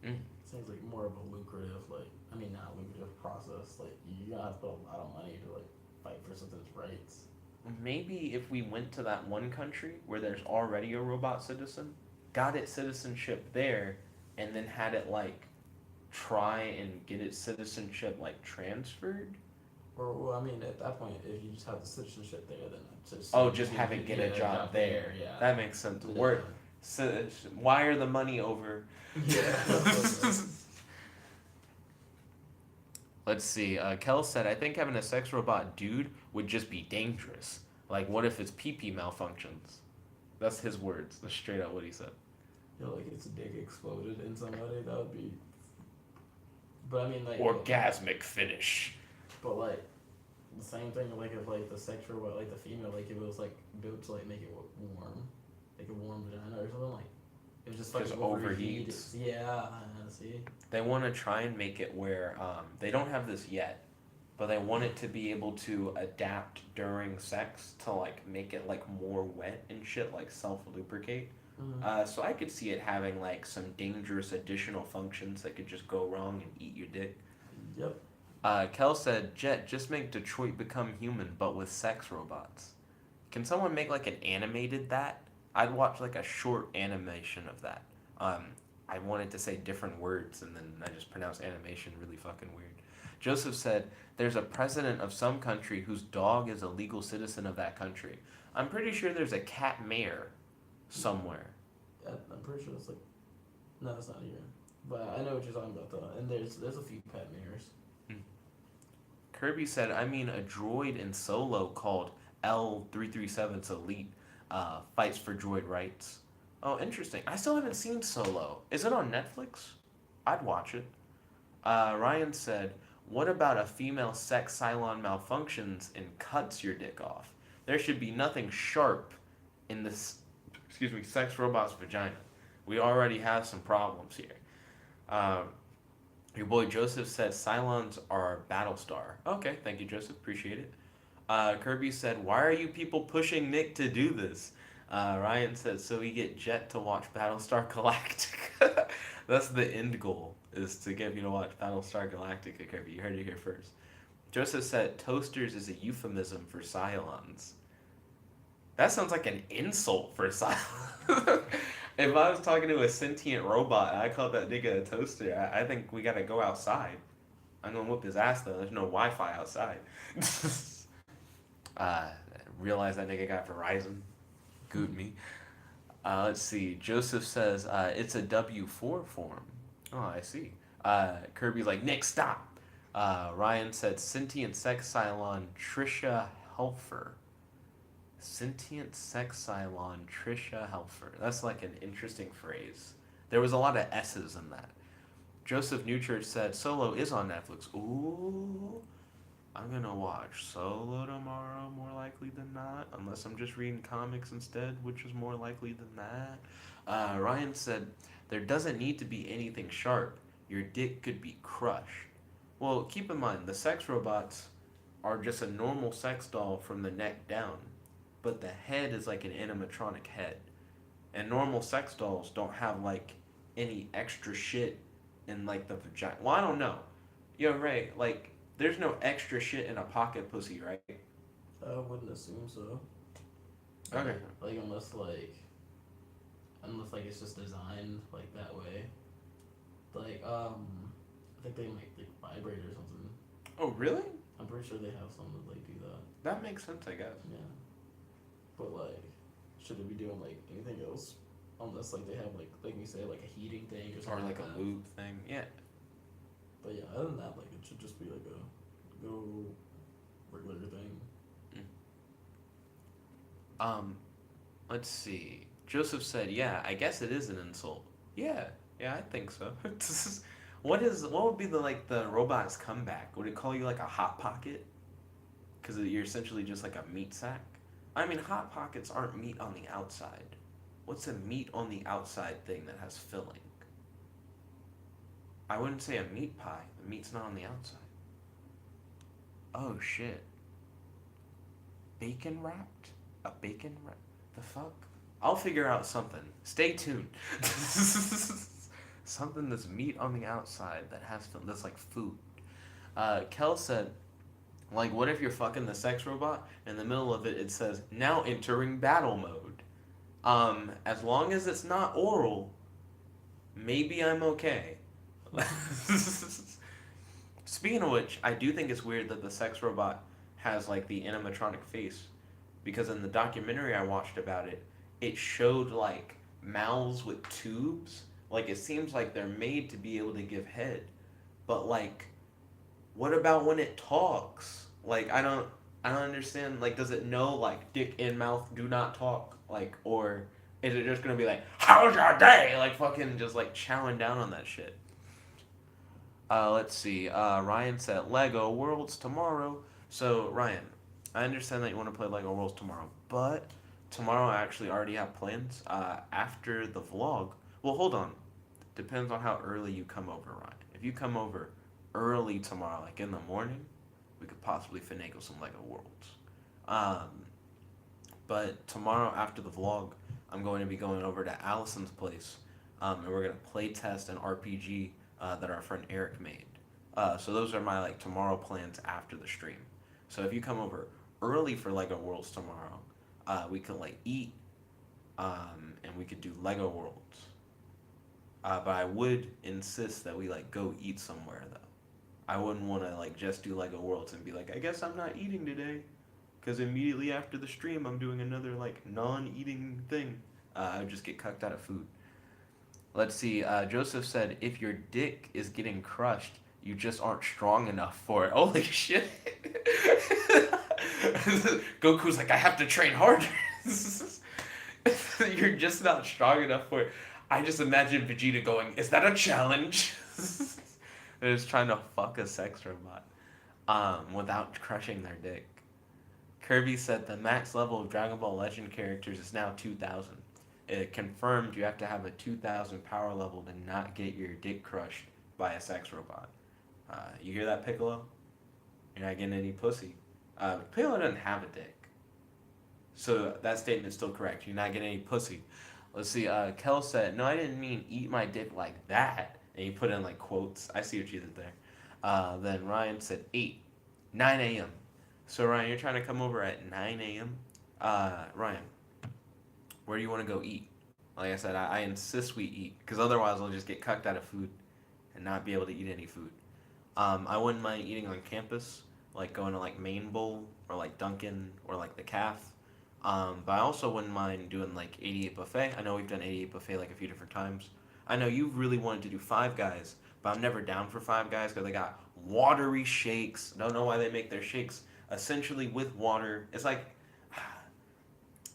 Mm. Seems like more of a lucrative, like, I mean, not lucrative process. Like, you're gonna have to put a lot of money to like fight for something's rights. Maybe if we went to that one country where there's already a robot citizen, got its citizenship there, and then had it like try and get its citizenship like transferred. Or, well, I mean, at that point, if you just have the citizenship there, then it's Just have it get a job there. Yeah. That makes sense. Yeah. Wire the money over. Yeah. Let's see. Kel said, I think having a sex robot dude would just be dangerous. Like, what if its pee-pee malfunctions? That's his words. That's straight out what he said. Yeah, like its dick exploded in somebody, that would be. But I mean, like. Orgasmic finish. But like, the same thing, like if like the sex robot, like the female, like if it was like built to like make it warm, like a warm vagina or something, like it was just fucking overheats. Yeah, see. They want to try and make it where they don't have this yet, but they want it to be able to adapt during sex to like make it like more wet and shit, like self lubricate. Mm-hmm. So I could see it having like some dangerous additional functions that could just go wrong and eat your dick. Yep. Kel said, Jet, just make Detroit become human, but with sex robots. Can someone make like an animated that? I'd watch like a short animation of that. I wanted to say different words, and then I just pronounced animation really fucking weird. Joseph said, "There's a president of some country whose dog is a legal citizen of that country." I'm pretty sure there's a cat mayor somewhere. Yeah, I'm pretty sure it's like no, it's not here. But I know what you're talking about though, and there's a few pet mirrors. Hmm. Kirby said, "I mean, a droid in Solo called L337's Elite fights for droid rights." Oh, interesting. I still haven't seen Solo. Is it on Netflix? I'd watch it. Ryan said, "What about a female sex Cylon malfunctions and cuts your dick off? There should be nothing sharp in this, excuse me, sex robot's vagina. We already have some problems here." Um, your boy Joseph said, "Cylons are Battlestar." Okay, thank you, Joseph. Appreciate it. Kirby said, "Why are you people pushing Nick to do this?" Ryan said, "So we get Jet to watch Battlestar Galactica." That's the end goal, is to get me to watch Battlestar Galactica, Kirby. You heard it here first. Joseph said, "Toasters is a euphemism for Cylons." That sounds like an insult for Cylons. If I was talking to a sentient robot and I called that nigga a toaster, I think we gotta go outside. I'm gonna whoop his ass though. There's no Wi-Fi outside. uh, Realize that nigga got Verizon. Goot me. Let's see. Joseph says it's a W4 form. Oh, I see. Kirby's like, "Nick, stop." Ryan said sentient sex Cylon Trisha Helfer. Sentient sex Cylon Trisha Helfer. That's like an interesting phrase. There was a lot of S's in that. Joseph Newchurch said Solo is on Netflix. Ooh, I'm gonna watch Solo tomorrow, more likely than not, unless I'm just reading comics instead, which is more likely than that. Ryan said, "There doesn't need to be anything sharp. Your dick could be crushed." Well, keep in mind, the sex robots are just a normal sex doll from the neck down, but the head is like an animatronic head. And normal sex dolls don't have like any extra shit in like the vagina. Well, I don't know. Yo, Ray, like, there's no extra shit in a pocket pussy, right? I wouldn't assume so. Okay. Like unless like it's just designed like that way. Like I think they might like vibrate or something. Oh, really? I'm pretty sure they have some that like do that. That makes sense, I guess. Yeah. But like, should they be doing like anything else? Unless like they have like you say like a heating thing or Or something like like a that. lube thing. Yeah. But yeah, other than that, like it should just be like a go regular thing. Um, let's see. Joseph said, "Yeah, I guess it is an insult." Yeah, yeah, I think so. What would be the like the robot's comeback? Would it call you like a hot pocket? Because you're essentially just like a meat sack. I mean, hot pockets aren't meat on the outside. What's a meat on the outside thing that has filling? I wouldn't say a meat pie. The meat's not on the outside. Oh shit. Bacon wrapped? A bacon wrap? The fuck? I'll figure out something. Stay tuned. Something that's meat on the outside that has that's like food. Kel said, like, what if you're fucking the sex robot? In the middle of it, it says, "Now entering battle mode." As long as it's not oral, maybe I'm okay. Speaking of which, I do think it's weird that the sex robot has like the animatronic face, because in the documentary I watched about it, it showed like mouths with tubes. Like it seems like they're made to be able to give head, but like, what about when it talks? Like I don't understand. Like, does it know like dick and mouth do not talk? Like, or is it just gonna be like, "How's your day?" Like fucking just like chowing down on that shit. Let's see. Ryan said Lego Worlds tomorrow. So Ryan, I understand that you want to play Lego Worlds tomorrow, but tomorrow I actually already have plans. After the vlog. Well, hold on. Depends on how early you come over, Ryan. If you come over early tomorrow, like in the morning, we could possibly finagle some Lego Worlds. Um, but tomorrow after the vlog, I'm going to be going over to Allison's place, and we're gonna play test an RPG that our friend Eric made. So those are my like tomorrow plans after the stream. So if you come over early for Lego Worlds tomorrow, we could like eat, and we could do Lego Worlds. But I would insist that we like go eat somewhere though. I wouldn't want to like just do Lego Worlds and be like, I guess I'm not eating today, because immediately after the stream I'm doing another like non-eating thing. I would just get cucked out of food. Let's see. Joseph said, if your dick is getting crushed, you just aren't strong enough for it. Holy shit. Goku's like, I have to train harder. You're just not strong enough for it. I just imagine Vegeta going, is that a challenge? They're just trying to fuck a sex robot without crushing their dick. Kirby said the max level of Dragon Ball Legend characters is now 2,000. It confirmed you have to have a 2,000 power level to not get your dick crushed by a sex robot. You hear that, Piccolo? You're not getting any pussy. Piccolo doesn't have a dick. So that statement is still correct. You're not getting any pussy. Let's see. Kel said, no, I didn't mean eat my dick like that. And he put in like quotes. I see what you did there. Then Ryan said 9 a.m. So Ryan, you're trying to come over at 9 a.m. Ryan, where do you want to go eat? Like I said, I insist we eat, because otherwise I'll just get cucked out of food and not be able to eat any food. I wouldn't mind eating on campus, like going to like Main Bowl or like Dunkin' or like the Calf. But I also wouldn't mind doing like 88 Buffet. I know we've done 88 Buffet like a few different times. I know you've really wanted to do Five Guys, but I'm never down for Five Guys because they got watery shakes. Don't know why they make their shakes essentially with water. It's like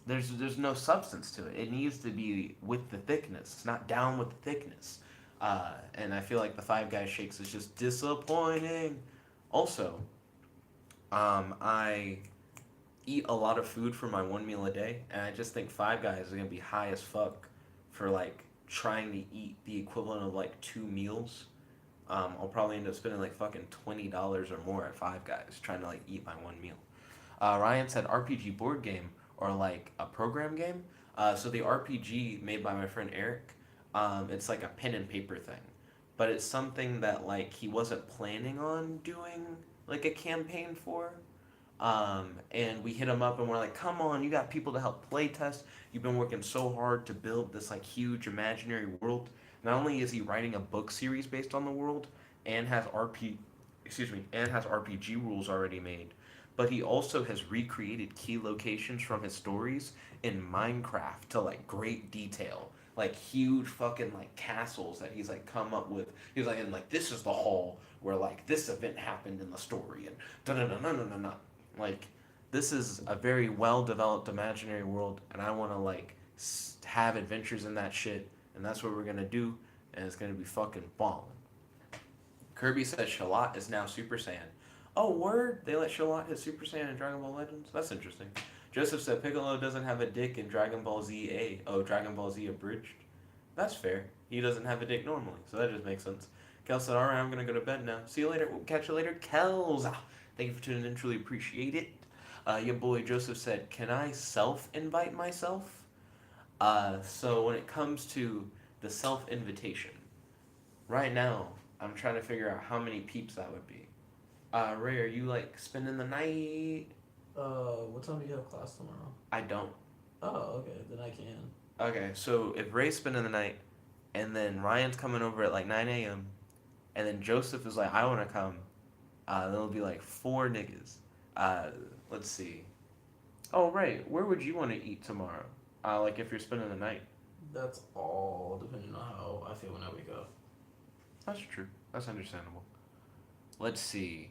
there's no substance to it. It needs to be with the thickness. It's not down with the thickness. And I feel like the Five Guys shakes is just disappointing. Also, I eat a lot of food for my one meal a day, and I just think Five Guys are gonna be high as fuck for like trying to eat the equivalent of like 2 meals. I'll probably end up spending like fucking $20 or more at Five Guys trying to like eat my one meal. Ryan said RPG board game or like a program game. So the RPG made by my friend Eric, it's like a pen and paper thing, but it's something that like he wasn't planning on doing like a campaign for. And we hit him up and we're like, come on, you got people to help play test. You've been working so hard to build this like huge imaginary world. Not only is he writing a book series based on the world and has RPG rules already made, but he also has recreated key locations from his stories in Minecraft to like great detail. Like huge fucking like castles that he's like come up with. He's like, and like this is the hall where like this event happened in the story and da da da da da da. Like, this is a very well developed imaginary world, and I want to like have adventures in that shit, and that's what we're gonna do, and it's gonna be fucking ballin'. Kirby says Shalot is now Super Saiyan. Oh, word! They let Shalot hit Super Saiyan in Dragon Ball Legends? That's interesting. Joseph said Piccolo doesn't have a dick in Dragon Ball Z A. Oh, Dragon Ball Z Abridged? That's fair. He doesn't have a dick normally, so that just makes sense. Kel said, alright, I'm gonna go to bed now. See you later. We'll catch you later. Kels! Thank you for tuning in. Truly appreciate it. Your boy Joseph said, can I self-invite myself? So when it comes to the self-invitation, right now, I'm trying to figure out how many peeps that would be. Ray, are you like spending the night? What time do you have class tomorrow? I don't. Oh, okay, then I can. Okay, so if Ray's spending the night, and then Ryan's coming over at like 9 a.m., and then Joseph is like, I want to come, then it'll be like 4 niggas. Let's see. Oh, right. Where would you want to eat tomorrow? Like if you're spending the night. That's all depending on how I feel when I wake up. That's true. That's understandable. Let's see.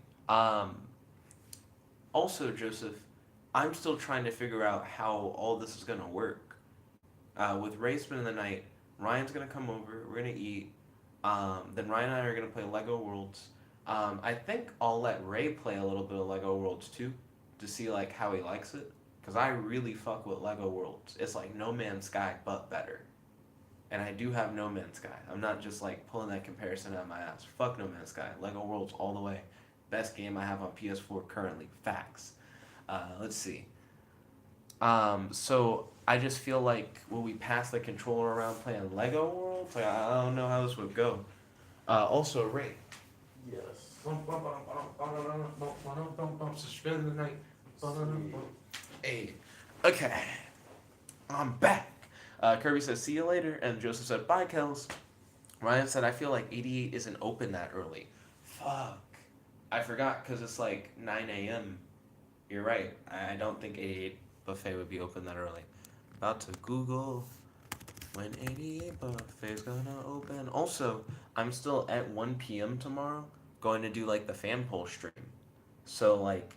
Also, Joseph, I'm still trying to figure out how all this is gonna work. With Ray spending the night, Ryan's gonna come over. We're gonna eat. Then Ryan and I are gonna play Lego Worlds. I think I'll let Ray play a little bit of Lego Worlds too, to see like how he likes it. Cause I really fuck with Lego Worlds. It's like No Man's Sky, but better. And I do have No Man's Sky. I'm not just like pulling that comparison out of my ass. Fuck No Man's Sky. Lego Worlds all the way. Best game I have on PS4 currently. Facts. Let's see. So I just feel like will we pass the controller around playing Lego Worlds? Like, I don't know how this would go. Also, Ray. Yes. Suspend the night. Hey. Okay. I'm back. Kirby says, see you later. And Joseph said, bye, Kels. Ryan said, I feel like 88 isn't open that early. Fuck. I forgot because it's like 9 a.m. You're right. I don't think 88 buffet would be open that early. About to Google when 88 buffet's gonna open. Also, I'm still at 1 p.m. tomorrow going to do like the fan poll stream. So like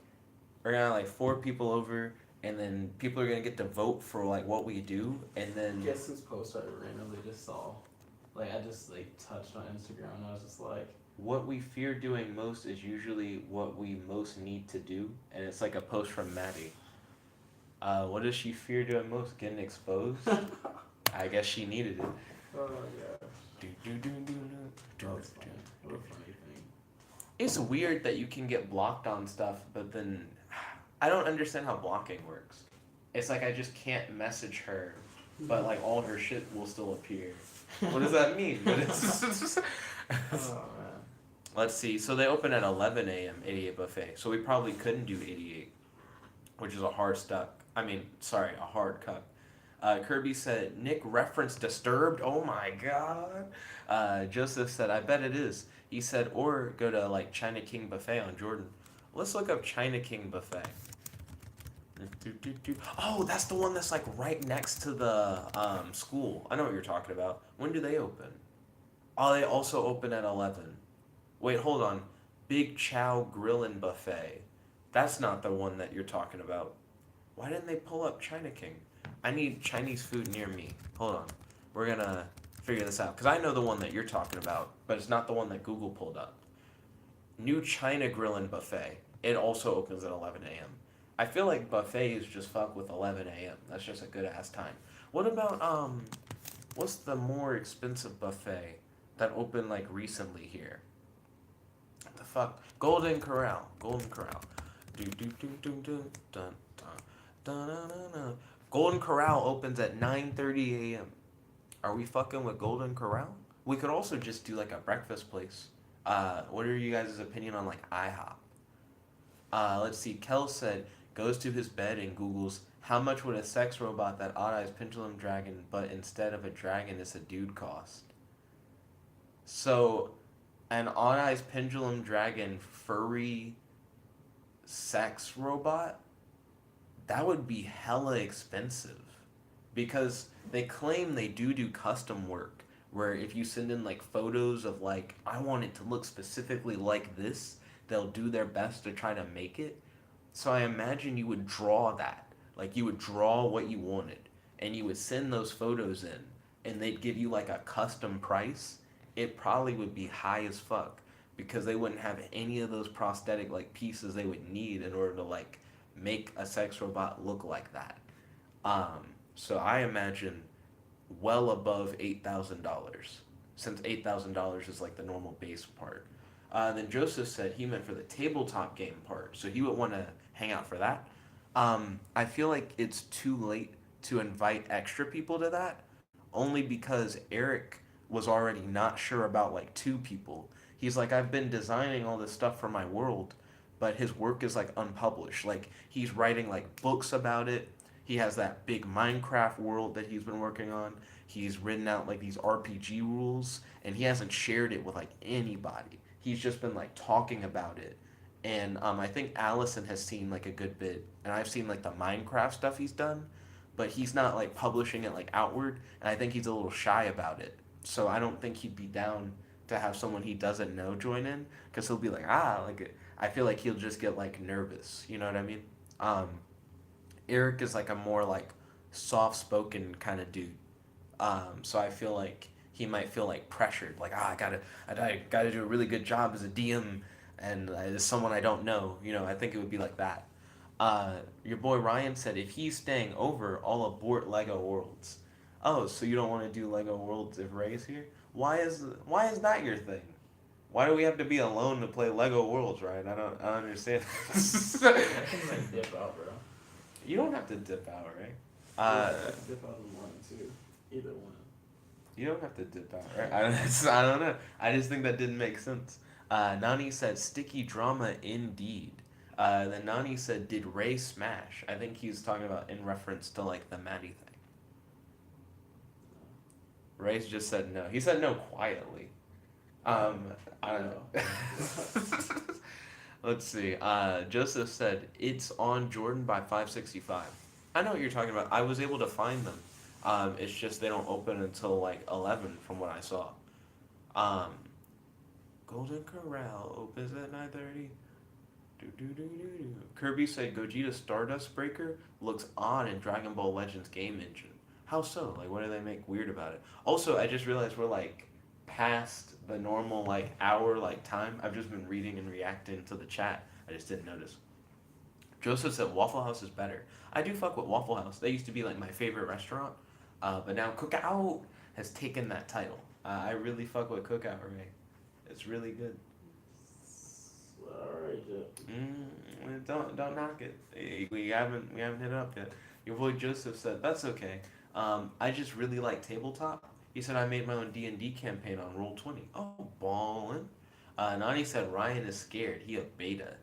we're gonna have like 4 people over, and then people are gonna get to vote for like what we do, and then Guess whose post I randomly just saw? Like I just like touched on Instagram and I was just like, what we fear doing most is usually what we most need to do, and it's like a post from Maddie. What does she fear doing most? Getting exposed? I guess she needed it. oh yeah, Do, do, do, do, do, do, that's funny. do, What a do. funny thing. It's weird that you can get blocked on stuff, but then I don't understand how blocking works. It's like I just can't message her, but like all her shit will still appear. What does that mean? But it's Oh man. Let's see. So they open at 11 a.m. 88 buffet. So we probably couldn't do 88, which is a hard a hard cut. Kirby said, Nick referenced Disturbed. Oh my god. Joseph said, I bet it is. He said, or go to like China King Buffet on Jordan. Let's look up China King Buffet. Oh, that's the one that's like right next to the school. I know what you're talking about. When do they open? Oh, they also open at 11. Wait, hold on. Big Chow Grillin' Buffet. That's not the one that you're talking about. Why didn't they pull up China King? I need Chinese food near me. Hold on. We're gonna figure this out. Because I know the one that you're talking about, but it's not the one that Google pulled up. New China Grillin' Buffet. It also opens at 11 a.m. I feel like buffets just fuck with 11 a.m. That's just a good ass time. What about, what's the more expensive buffet that opened like recently here? What the fuck? Golden Corral. Golden Corral. Do do do do do dun dun dun dun dun dun. Golden Corral opens at 9:30 a.m. Are we fucking with Golden Corral? We could also just do like a breakfast place. What are you guys' opinion on like IHOP? Let's see. Kel said goes to his bed and Googles how much would a sex robot that odd-eyes pendulum dragon, but instead of a dragon is a dude cost. So, an odd-eyes pendulum dragon furry sex robot, that would be hella expensive because they claim they do custom work where if you send in like photos of like I want it to look specifically like this, they'll do their best to try to make it. So I imagine you would draw that, like you would draw what you wanted and you would send those photos in and they'd give you like a custom price. It probably would be high as fuck because they wouldn't have any of those prosthetic like pieces they would need in order to like make a sex robot look like that. So I imagine well above $8,000, since $8,000 is like the normal base part. Then Joseph said he meant for the tabletop game part, so he would want to hang out for that. I feel like it's too late to invite extra people to that, only because Eric was already not sure about like 2 people. He's like, I've been designing all this stuff for my world, but his work is like unpublished. Like he's writing like books about it. He has that big Minecraft world that he's been working on. He's written out like these RPG rules, and he hasn't shared it with like anybody. He's just been like talking about it. And I think Allison has seen like a good bit, and I've seen like the Minecraft stuff he's done, but he's not like publishing it like outward, and I think he's a little shy about it. So I don't think he'd be down to have someone he doesn't know join in, because he'll be like, like I feel like he'll just get like nervous. You know what I mean? Um, Eric is like a more like soft spoken kind of dude. So I feel like he might feel like pressured, like I gotta do a really good job as a DM, and as someone I don't know. You know, I think it would be like that. Your boy Ryan said if he's staying over, I'll abort Lego Worlds. Oh, so you don't want to do Lego Worlds if Ray's here? Why is that your thing? Why do we have to be alone to play Lego Worlds, Ryan? I don't understand. I can like dip out, bro. You don't have to dip out, right? Dip out in the morning too. Either one. You don't have to dip out, right? I don't know. I just think that didn't make sense. Nani said sticky drama indeed. Then Nani said, did Ray smash? I think he's talking about in reference to like the Maddie thing. Ray's just said no. He said no quietly. I don't know. Let's see. Joseph said it's on Jordan by 565. I know what you're talking about. I was able to find them. It's just they don't open until like 11 from what I saw. Um, Golden Corral opens at 9:30. Do, do, do, do, do. Kirby said Gogeta Stardust Breaker looks odd in Dragon Ball Legends game engine. How so? Like, what do they make weird about it? Also, I just realized we're like past the normal like hour like time. I've just been reading and reacting to the chat. I just didn't notice. Joseph said Waffle House is better. I do fuck with Waffle House. They used to be like my favorite restaurant, but now Cookout has taken that title. I really fuck with Cookout, Ray. It's really good. Alright, Don't knock it. We haven't hit it up yet. Your boy Joseph said that's okay. I just really like tabletop. He said I made my own D&D campaign on Roll20. Oh, ballin'. Nani said Ryan is scared. He a beta.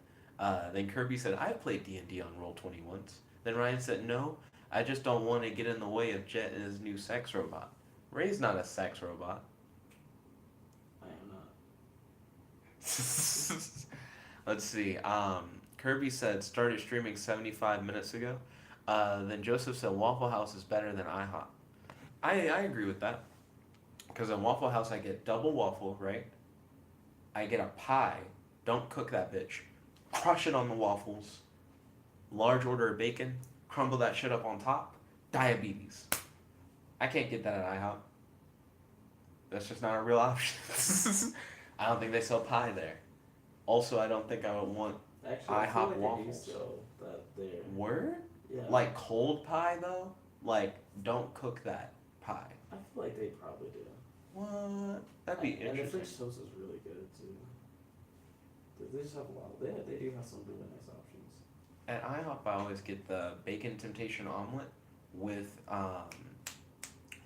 Then Kirby said I've played D&D on Roll20 once. Then Ryan said no. I just don't want to get in the way of Jet and his new sex robot. Ray's not a sex robot. I am not. Let's see. Kirby said started streaming 75 minutes ago. Then Joseph said Waffle House is better than IHOP. I agree with that. Because in Waffle House I get double waffle, right? I get a pie. Don't cook that bitch. Crush it on the waffles. Large order of bacon. Crumble that shit up on top. Diabetes. I can't get that at IHOP. That's just not a real option. I don't think they sell pie there. Also, I don't think I would want Actually, I feel IHOP like waffles. they do sell that there. Word? Yeah. Like cold pie though? Like don't cook that pie. I feel like they probably do. What? That'd be And the interesting. French toast is really good too. They just have a lot. They do have some really nice options. At IHOP, I always get the bacon temptation omelet with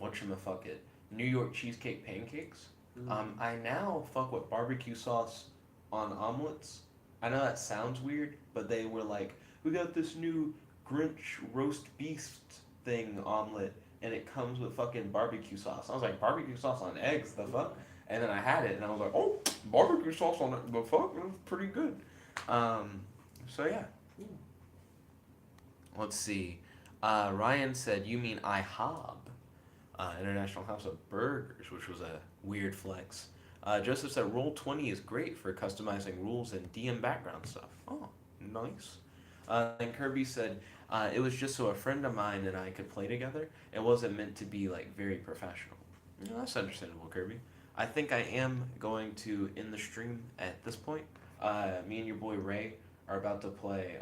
whatchamacallit, New York cheesecake pancakes. I now fuck with barbecue sauce on omelets. I know that sounds weird, but they were like, we got this new Grinch roast beef thing omelet, and it comes with fucking barbecue sauce. I was like, barbecue sauce on eggs, the fuck? And then I had it, and I was like, oh, barbecue sauce on it, the fuck? It was pretty good. So yeah. Let's see. Ryan said, you mean IHOB, International House of Burgers, which was a weird flex. Joseph said, Roll20 is great for customizing rules and DM background stuff. Oh, nice. And Kirby said, it was just so a friend of mine and I could play together. It wasn't meant to be, like, very professional. No, that's understandable, Kirby. I think I am going to end the stream at this point. Me and your boy Ray are about to play,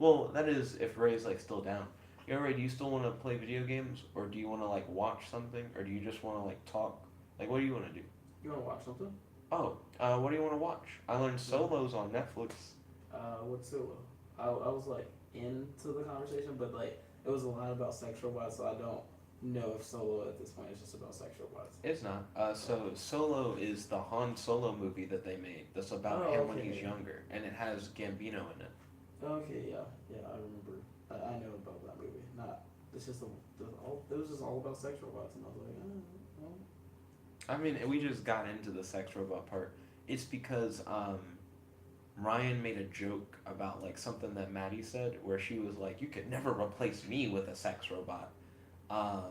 well, that is if Ray's, like, still down. Yo, Ray, do you still want to play video games? Or do you want to, like, watch something? Or do you just want to, like, talk? Like, what do you want to do? You want to watch something? Oh, what do you want to watch? I learned Solos on Netflix. What's Solo? I was like into the conversation, but like it was a lot about sex robots, so I don't know if Solo at this point is just about sex robots. It's not. So Solo is the Han Solo movie that they made. That's about him when he's younger, and it has Gambino in it. Okay, yeah, I remember. I know about that movie. Not it's just it was just all about sex robots, and I was like, well. I mean, we just got into the sex robot part. It's because Ryan made a joke about like something that Maddie said, where she was like, "You could never replace me with a sex robot."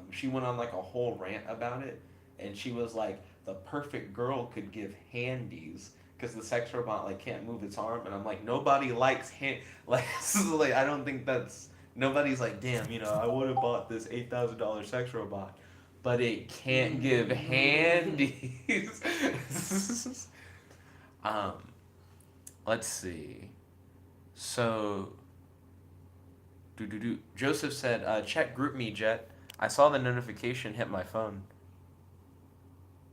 She went on like a whole rant about it, and she was like, "The perfect girl could give handies." Because the sex robot like can't move its arm, and I'm like, nobody likes like I don't think that's nobody's like, damn, I would have bought this $8,000 sex robot, but it can't give handies. Let's see. So, Joseph said, check group me, Jet. I saw the notification hit my phone.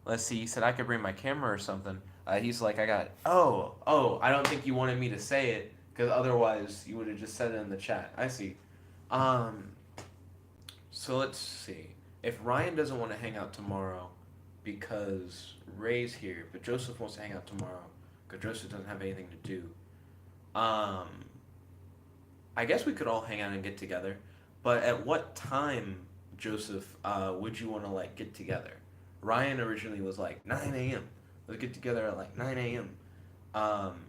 Let's see. He said I could bring my camera or something. He's like, I got. Oh. I don't think you wanted me to say it because otherwise you would have just said it in the chat. I see. So let's see. If Ryan doesn't want to hang out tomorrow because Ray's here, but Joseph wants to hang out tomorrow because Joseph doesn't have anything to do. I guess we could all hang out and get together. But at what time, Joseph, would you want to like get together? Ryan originally was like 9 a.m. Let's get together at like 9 a.m.